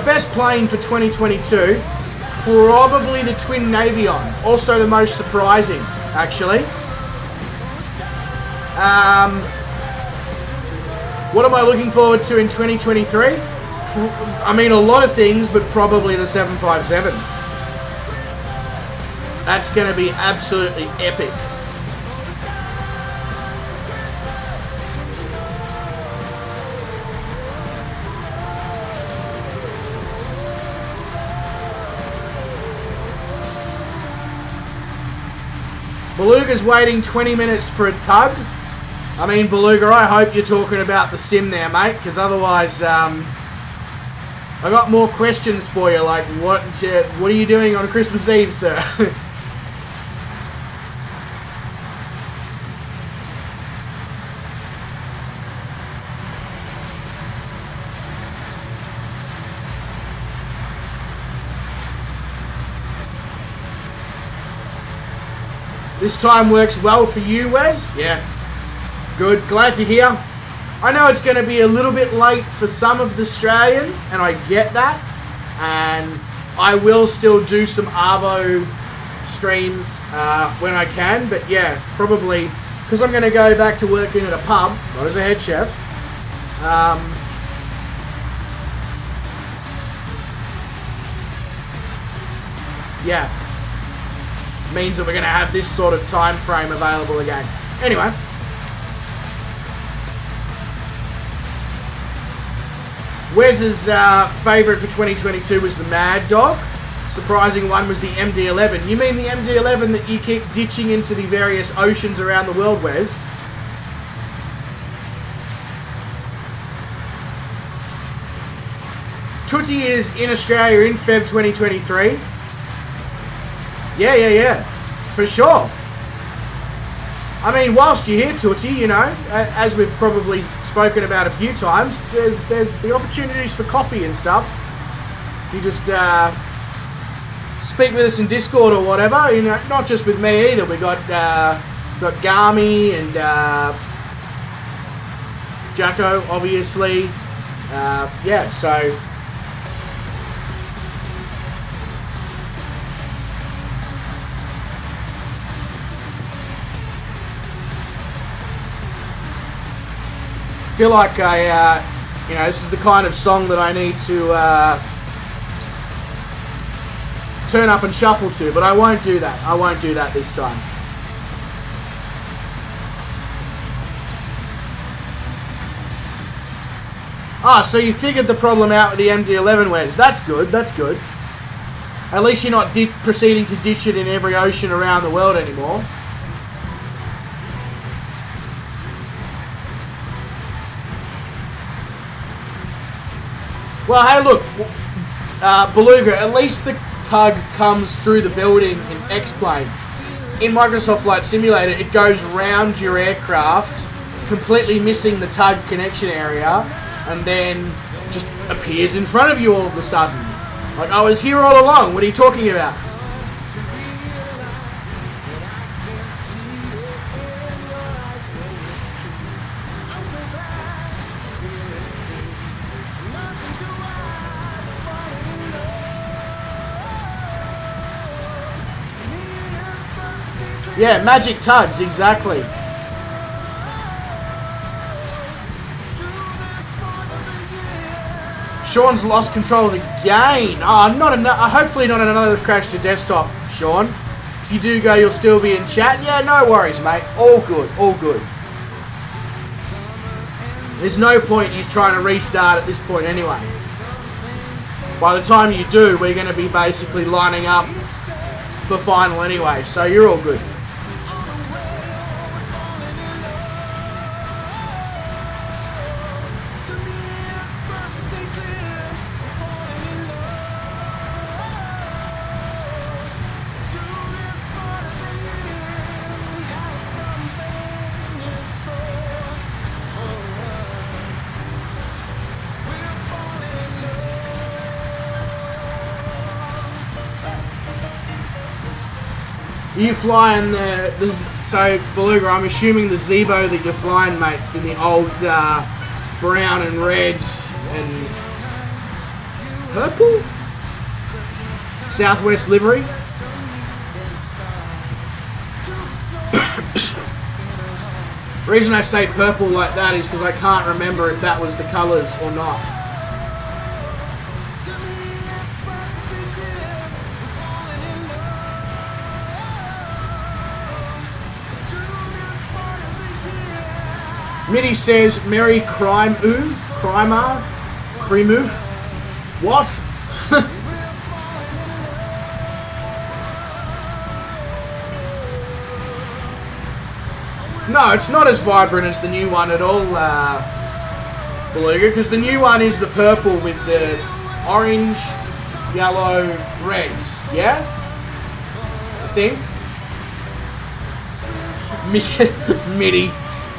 best plane for 2022, probably the Twin Navion. Also the most surprising, actually. What am I looking forward to in 2023? I mean, a lot of things, but probably the 757. That's going to be absolutely epic. Beluga's waiting 20 minutes for a tug. I mean, Beluga, I hope you're talking about the sim there, mate, because otherwise, I got more questions for you, like, what are you doing on Christmas Eve, sir? This time works well for you, Wes? Yeah. Good, glad to hear. I know it's going to be a little bit late for some of the Australians, and I get that. And I will still do some Arvo streams when I can, but yeah, probably, because I'm going to go back to working at a pub, not as a head chef. Yeah. Means that we're going to have this sort of time frame available again. Anyway. Wes's favourite for 2022 was the Mad Dog. Surprising one was the MD-11. You mean the MD-11 that you keep ditching into the various oceans around the world, Wes? Tootsie is in Australia in Feb 2023. Yeah. For sure. I mean, whilst you're here, Tootsie, you know, as we've probably spoken about a few times, there's the opportunities for coffee and stuff. You just speak with us in Discord or whatever. You know, not just with me either. We got Garmy and Jacko, obviously. Yeah, so. Feel like you know, this is the kind of song that I need to turn up and shuffle to, but I won't do that. I won't do that this time. Ah, so you figured the problem out with the MD-11 wedge. That's good, that's good. At least you're not proceeding to ditch it in every ocean around the world anymore. Well, hey, look, Beluga, at least the tug comes through the building in X-Plane. In Microsoft Flight Simulator, it goes round your aircraft, completely missing the tug connection area, and then just appears in front of you all of a sudden. Like, I was here all along, what are you talking about? Yeah, magic tugs, exactly. Sean's lost control again. Oh, hopefully not another crash to desktop, Sean. If you do go, you'll still be in chat. Yeah, no worries, mate. All good, all good. There's no point you trying to restart at this point anyway. By the time you do, we're going to be basically lining up for final anyway, so you're all good. You flying so Beluga, I'm assuming the Zebo that you're flying, mate's in the old brown and red and purple Southwest livery. The reason I say purple like that is because I can't remember if that was the colours or not. Mitty says, Merry Crime-oo? Crime-ah? Cream-oo? What? No, it's not as vibrant as the new one at all, Beluga, because the new one is the purple with the orange, yellow, red. Yeah? I think. Mitty.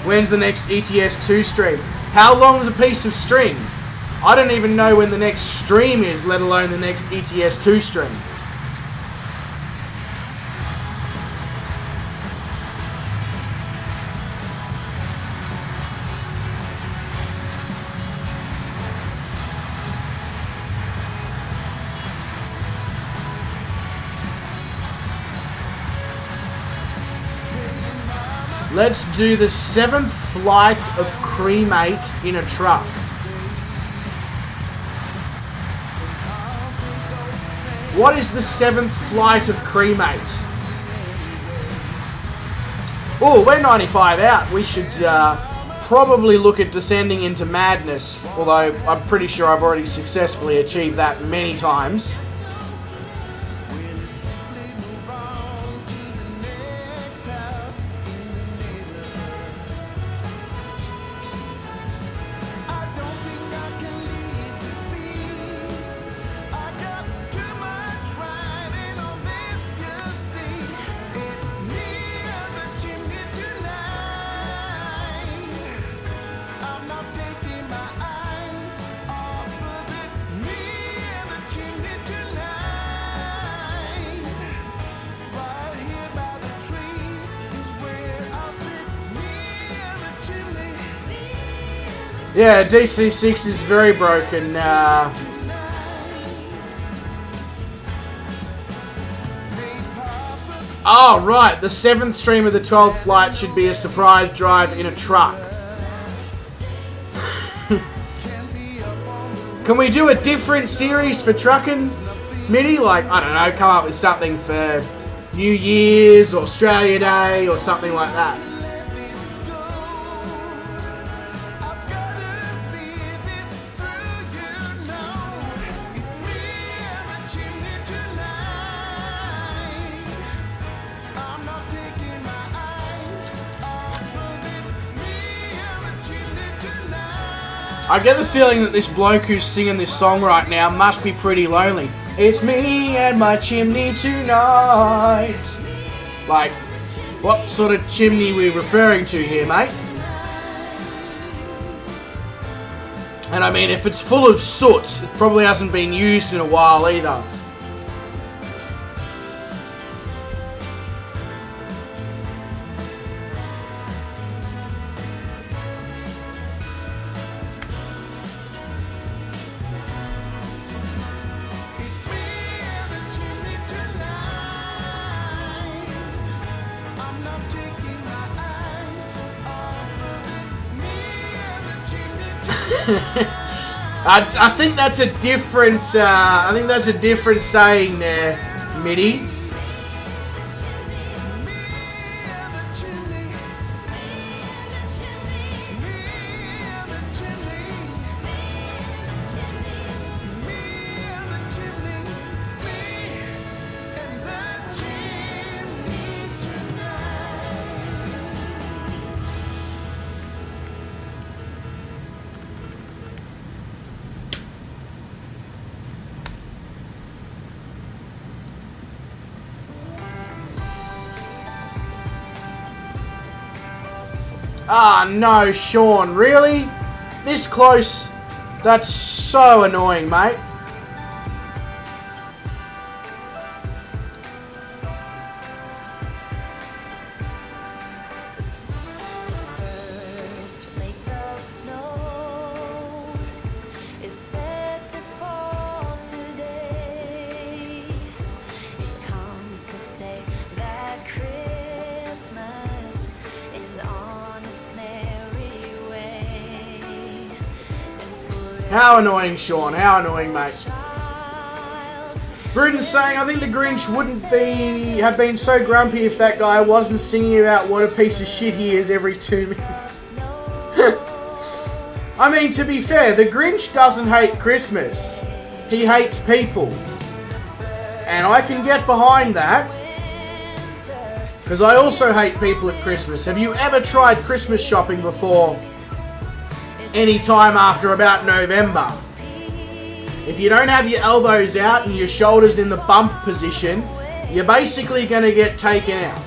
When's the next ETS2 stream? How long is a piece of string? I don't even know when the next stream is, let alone the next ETS2 stream. Let's do the 7th flight of cremate in a truck. What is the 7th flight of cremate? Oh, we're 95 out. We should probably look at descending into madness. Although I'm pretty sure I've already successfully achieved that many times. Yeah, DC6 is very broken. Oh, right. The 7th stream of the 12th flight should be a surprise drive in a truck. Can we do a different series for trucking, Mitty? Like, I don't know, come up with something for New Year's or Australia Day or something like that. I get the feeling that this bloke who's singing this song right now must be pretty lonely. It's me and my chimney tonight. Like, what sort of chimney are we referring to here, mate? And I mean, if it's full of soot, it probably hasn't been used in a while either. I think that's a different. I think that's a different saying there, Mitty. Ah, no, Sean, really? This close? That's so annoying, mate. First flake of snow is set to fall today. It comes to say that Christmas is on its merry way. How annoying, Sean. How annoying, mate. Bruden's saying, I think the Grinch wouldn't have been so grumpy if that guy wasn't singing about what a piece of shit he is every 2 minutes. I mean, to be fair, the Grinch doesn't hate Christmas. He hates people. And I can get behind that. Because I also hate people at Christmas. Have you ever tried Christmas shopping before? Any time after about November? If you don't have your elbows out and your shoulders in the bump position, you're basically going to get taken out.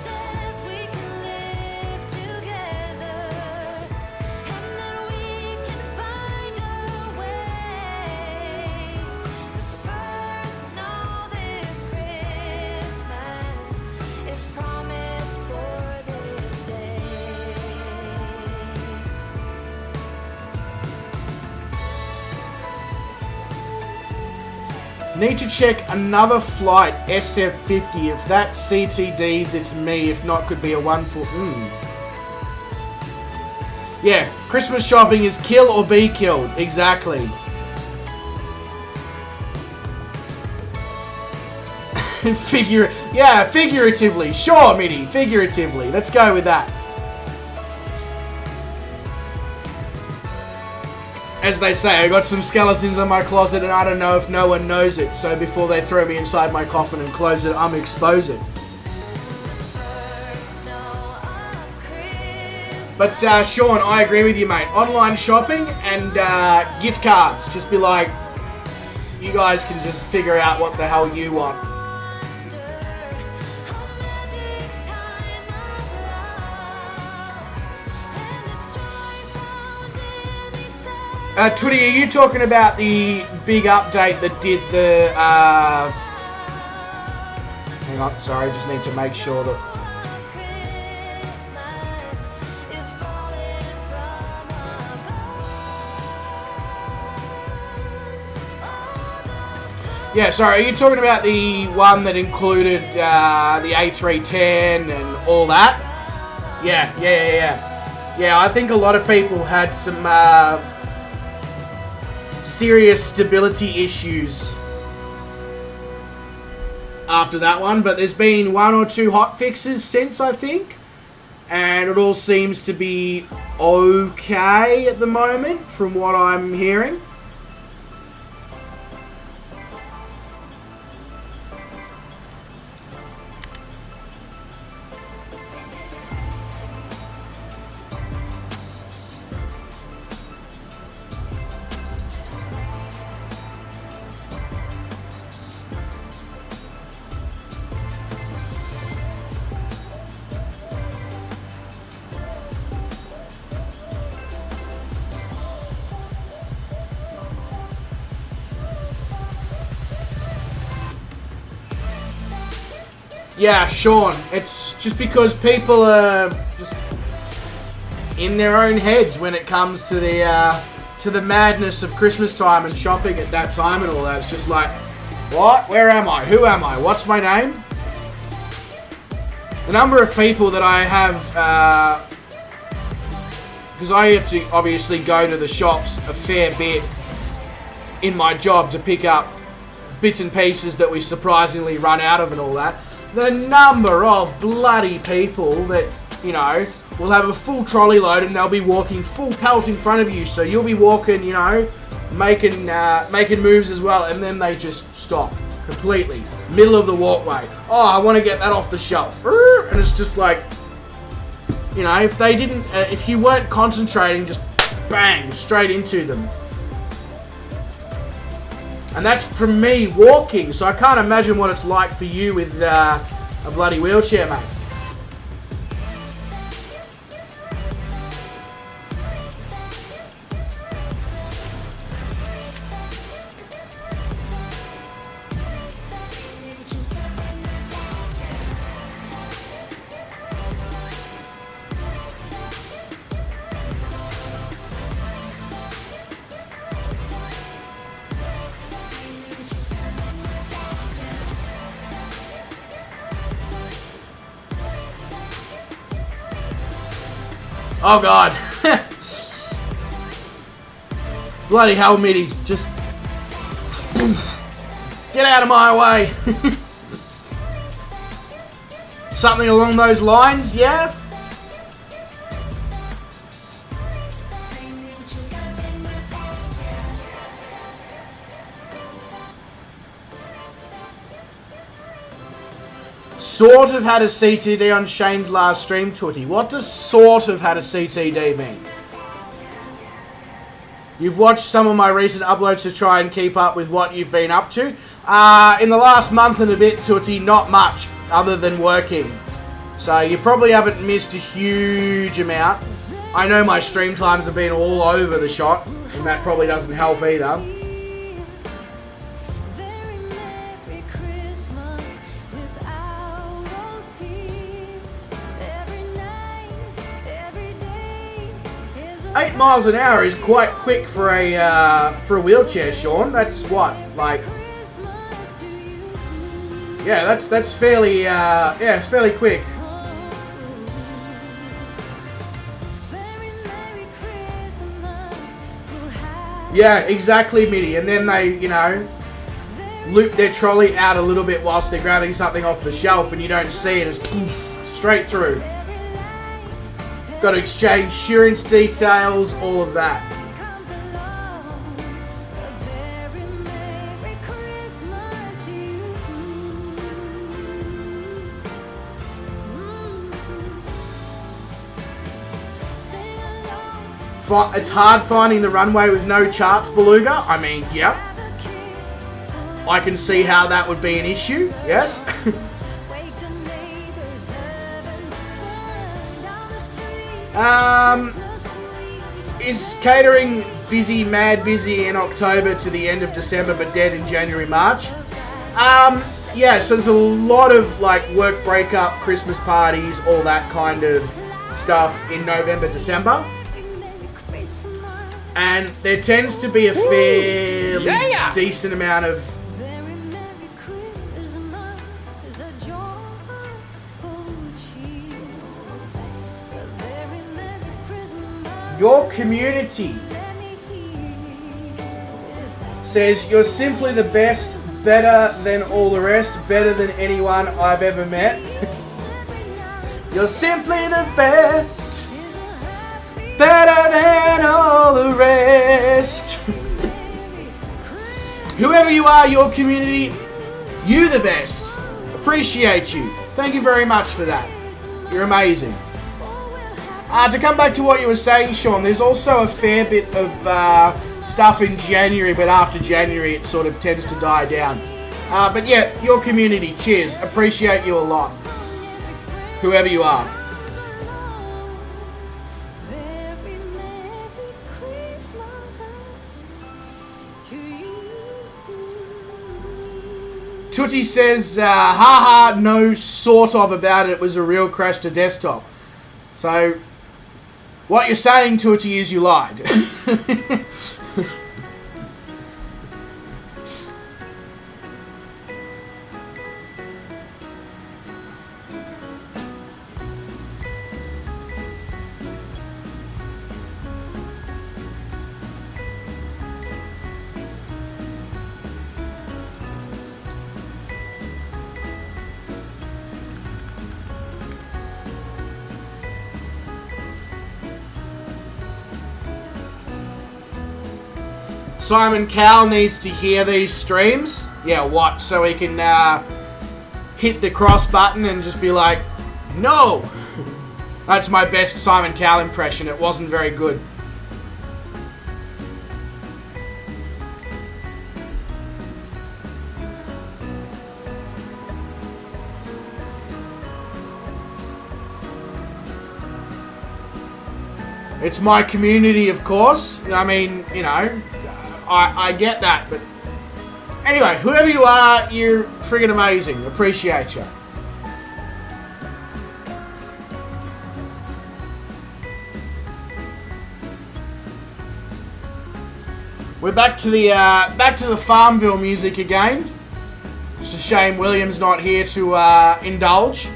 Need to check another flight, SF50. If that's CTDs, it's me. If not, could be a 1 for... Yeah, Christmas shopping is kill or be killed. Exactly. Figuratively. Sure, Mitty. Figuratively. Let's go with that. As they say, I got some skeletons in my closet and I don't know if no one knows it. So before they throw me inside my coffin and close it, I'm exposing. But Sean, I agree with you, mate. Online shopping and gift cards. Just be like, you guys can just figure out what the hell you want. Twitty, are you talking about the big update that did the... Hang on, sorry, just need to make sure that... Yeah, sorry, are you talking about the one that included the A310 and all that? Yeah. Yeah, I think a lot of people had some serious stability issues after that one, but there's been 1 or 2 hot fixes since, I think, and it all seems to be okay at the moment from what I'm hearing. Yeah, Sean, it's just because people are just in their own heads when it comes to the madness of Christmas time and shopping at that time and all that. It's just like, what? Where am I? Who am I? What's my name? The number of people that I have, because I have to obviously go to the shops a fair bit in my job to pick up bits and pieces that we surprisingly run out of and all that. The number of bloody people that, you know, will have a full trolley load and they'll be walking full pelt in front of you. So you'll be walking, you know, making moves as well, and then they just stop completely. Middle of the walkway. Oh, I want to get that off the shelf. And it's just like, you know, if they didn't, if you weren't concentrating, just bang, straight into them. And that's from me walking, so I can't imagine what it's like for you with a bloody wheelchair, mate. Oh god. Bloody hell, Mitty. Just get out of my way. Something along those lines, yeah? Sort of had a CTD on Shane's last stream, Tootie. What does sort of had a CTD mean? You've watched some of my recent uploads to try and keep up with what you've been up to. In the last month and a bit, Tootie, not much other than working. So you probably haven't missed a huge amount. I know my stream times have been all over the shot, and that probably doesn't help either. Very Merry Christmas without all tears. Every night, every day is a 8 miles an hour is quite quick for a wheelchair, Sean. That's what, like, Christmas to you. yeah, that's fairly it's fairly quick. Very Merry Christmas. We'll have Yeah, exactly, Mitty. And then they, you know, loop their trolley out a little bit whilst they're grabbing something off the shelf, and you don't see it. It's poof, straight through. Got to exchange insurance details, all of that. comes along. A very Merry Christmas to you. Sing along. It's hard finding the runway with no charts, Beluga. I mean, yep. The kids I can see how that would be an issue, yes. wake the neighbors, having fun down the street. Christmas trees. Is catering busy, mad busy in October to the end of December, but dead in January, March? Yeah, so there's a lot of, like, work breakup, Christmas parties, all that kind of stuff in November, December. Merry Christmas. And there tends to be a fairly decent amount of Very Your community says you're simply the best, better than all the rest, better than anyone I've ever met. You're simply the best, better than all the rest. Whoever you are, your community, you the best. Appreciate you. Thank you very much for that. You're amazing. To come back to what you were saying, Sean, there's also a fair bit of stuff in January, but after January it sort of tends to die down. But yeah, your community, cheers. Appreciate you a lot. Whoever you are. Very Merry Christmas to you. Tootie says, haha, no sort of about it. It was a real crash to desktop. So, what you're saying, Tootie, is you lied. Simon Cowell needs to hear these streams. Yeah, what? So he can hit the cross button and just be like, no! That's my best Simon Cowell impression. It wasn't very good. It's my community, of course. I mean, you know, I get that, but anyway, whoever you are, you're friggin' amazing. Appreciate you. We're back to the Farmville music again. It's a shame William's not here to indulge.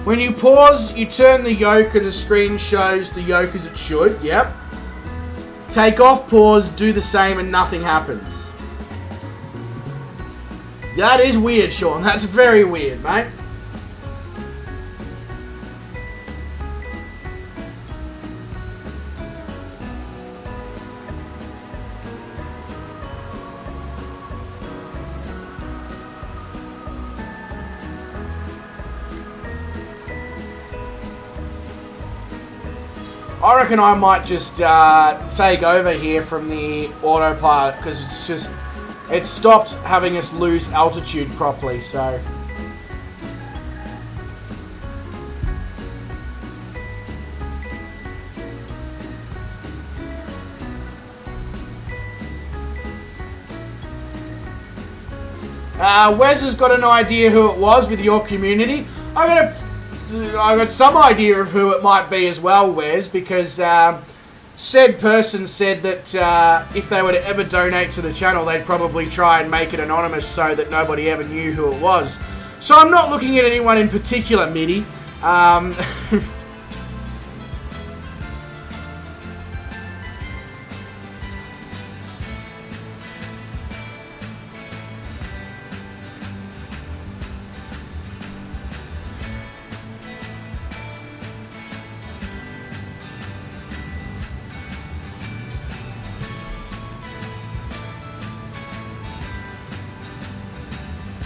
When you pause, you turn the yoke and the screen shows the yoke as it should. Yep. Take off, pause, do the same and nothing happens. That is weird, Sean. That's very weird, mate. I reckon I might just take over here from the autopilot because it's stopped having us lose altitude properly, so. Wes has got an idea who it was with your community. I got some idea of who it might be as well, Wes, because said person said that if they were to ever donate to the channel, they'd probably try and make it anonymous so that nobody ever knew who it was. So I'm not looking at anyone in particular, Mitty.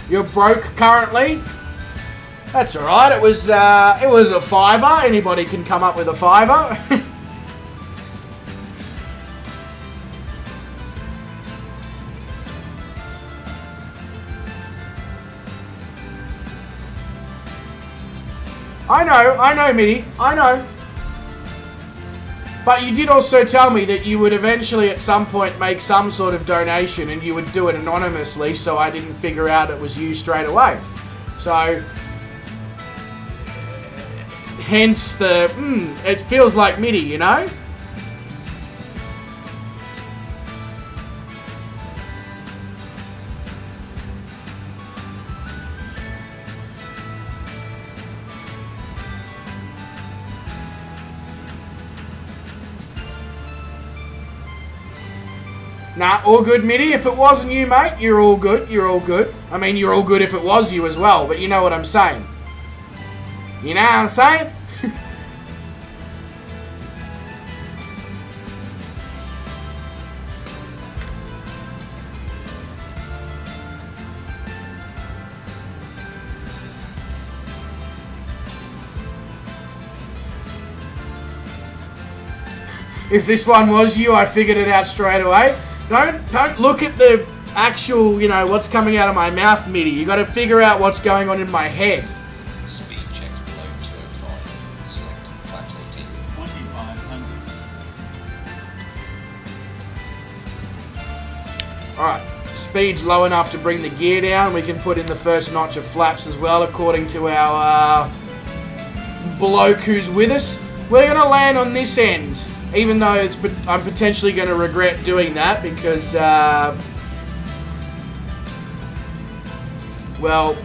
You're broke currently? That's alright, it was a fiver. Anybody can come up with a fiver. I know, Mitty, I know. But you did also tell me that you would eventually at some point make some sort of donation and you would do it anonymously, so I didn't figure out it was you straight away. So, hence the, it feels like Mitty, you know? Nah, all good, Mitty. If it wasn't you, mate, you're all good. You're all good. I mean, you're all good if it was you as well, but you know what I'm saying. You know what I'm saying? If this one was you, I figured it out straight away. Don't look at the actual, you know, what's coming out of my mouth, Mitty. You got to figure out what's going on in my head. Speed check below 205. Select flaps 18. 2500. Alright, speed's low enough to bring the gear down. We can put in the first notch of flaps as well, according to our bloke who's with us. We're going to land on this end. Even though I'm potentially going to regret doing that because, well,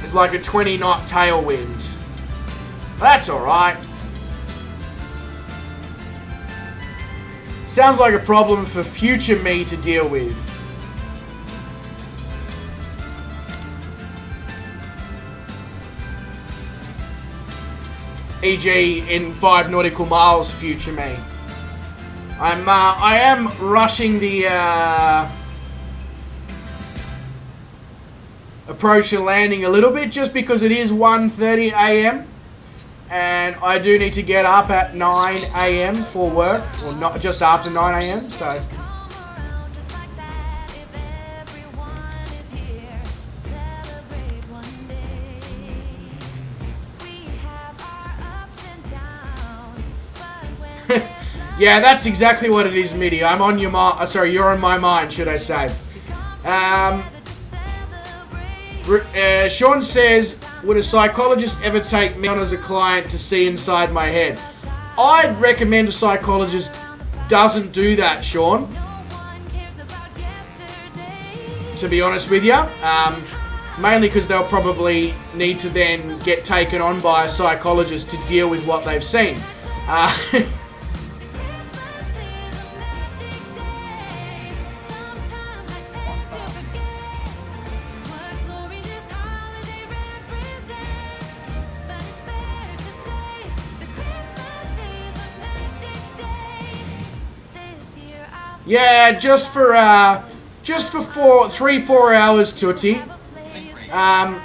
it's like a 20 knot tailwind. That's alright. Sounds like a problem for future me to deal with. E.g. in 5 nautical miles, future me. I am rushing the approach and landing a little bit just because it is 1:30 a.m. and I do need to get up at 9 a.m. for work, or not just after 9 a.m. So. Yeah, that's exactly what it is, Mitty. I'm on your mind. Sorry, you're on my mind, should I say. Sean says, would a psychologist ever take me on as a client to see inside my head? I'd recommend a psychologist doesn't do that, Sean. To be honest with you. Mainly because they'll probably need to then get taken on by a psychologist to deal with what they've seen. Yeah, just for 3-4 hours, Tootsie. I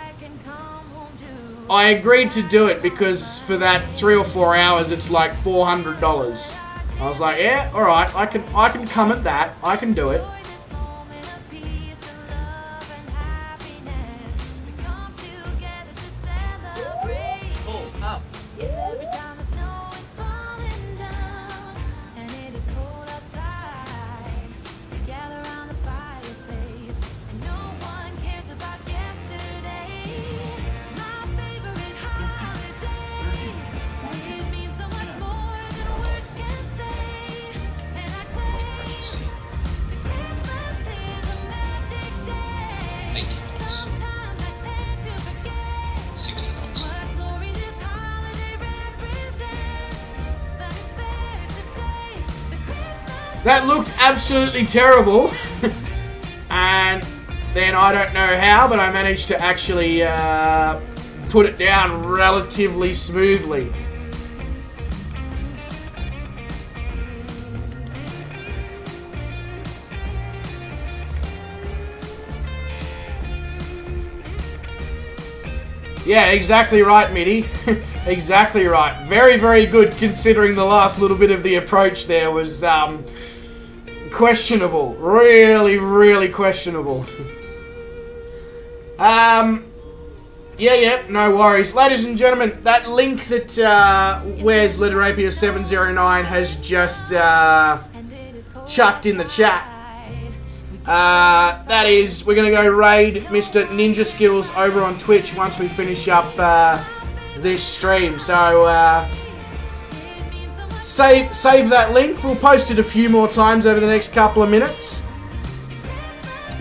agreed to do it because for that 3 or 4 hours, it's like $400. I was like, yeah, all right, I can come at that. I can do it. That looked absolutely terrible. And then I don't know how, but I managed to actually put it down relatively smoothly. Yeah, exactly right, Mitty. Exactly right. Very, very good considering the last little bit of the approach there was questionable. Really, really questionable. Yeah, no worries. Ladies and gentlemen, that link that Where's Litterapier 709 has just chucked in the chat. That is, we're going to go raid Mr. Ninja Skittles over on Twitch once we finish up this stream. So, save that link. We'll post it a few more times over the next couple of minutes.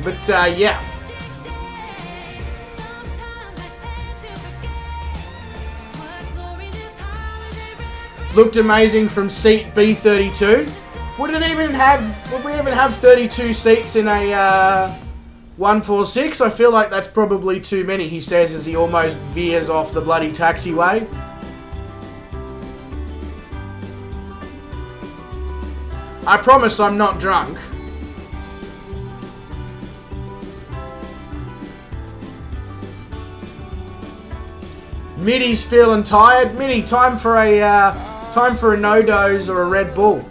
But, yeah. Looked amazing from seat B32. Would we even have 32 seats in a 146? I feel like that's probably too many, he says as he almost veers off the bloody taxiway. I promise I'm not drunk. Mitty's feeling tired. Mitty, time for a no-dose or a Red Bull.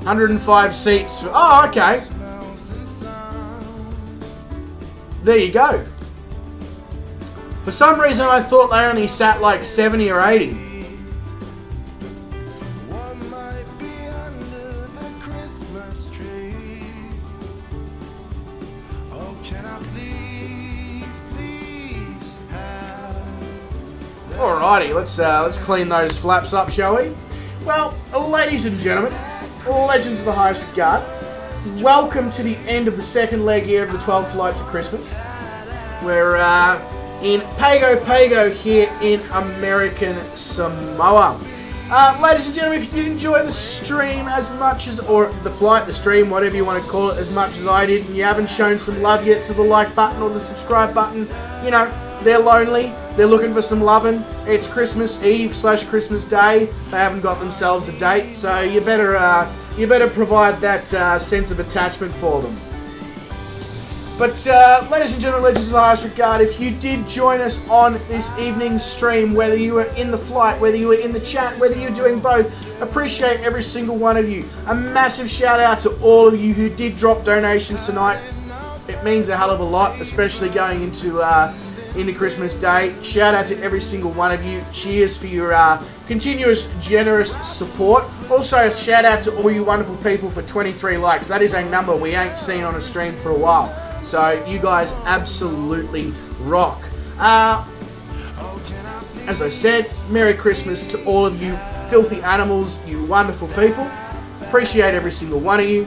105 seats. Oh, okay. There you go. For some reason, I thought they only sat like 70 or 80. Alrighty, let's clean those flaps up, shall we? Well, ladies and gentlemen, legends of the highest regard, welcome to the end of the second leg here of the 12 Flights of Christmas. We're in Pago here in American Samoa. Ladies and gentlemen, if you did enjoy the stream as much as, or the flight, the stream, whatever you want to call it, as much as I did, and you haven't shown some love yet to the like button or the subscribe button, you know, they're lonely, they're looking for some loving. It's Christmas Eve / Christmas Day. They haven't got themselves a date, so you better provide that sense of attachment for them. But ladies and gentlemen, legends of the highest regard, if you did join us on this evening's stream, whether you were in the flight, whether you were in the chat, whether you're doing both, appreciate every single one of you. A massive shout out to all of you who did drop donations tonight. It means a hell of a lot, especially going into Christmas Day. Shout out to every single one of you. Cheers for your continuous generous support. Also, shout out to all you wonderful people for 23 likes. That is a number we ain't seen on a stream for a while. So you guys absolutely rock. As I said, Merry Christmas to all of you filthy animals, you wonderful people. Appreciate every single one of you.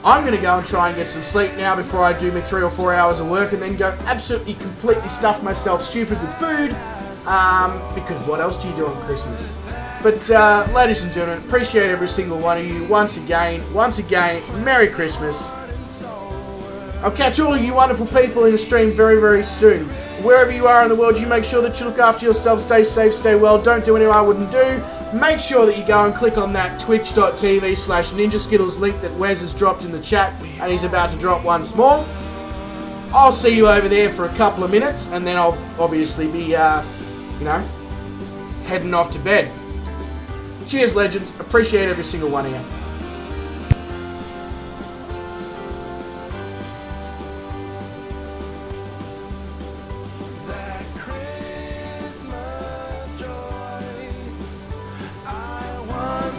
I'm going to go and try and get some sleep now before I do my 3 or 4 hours of work and then go absolutely completely stuff myself stupid with food. Because what else do you do on Christmas? But ladies and gentlemen, appreciate every single one of you. Once again, Merry Christmas. I'll catch all of you wonderful people in the stream very, very soon. Wherever you are in the world, you make sure that you look after yourself, stay safe, stay well, don't do anything I wouldn't do. Make sure that you go and click on that twitch.tv/NinjaSkittles link that Wes has dropped in the chat, and he's about to drop once more. I'll see you over there for a couple of minutes, and then I'll obviously be, heading off to bed. Cheers, legends. Appreciate every single one of you.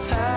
Had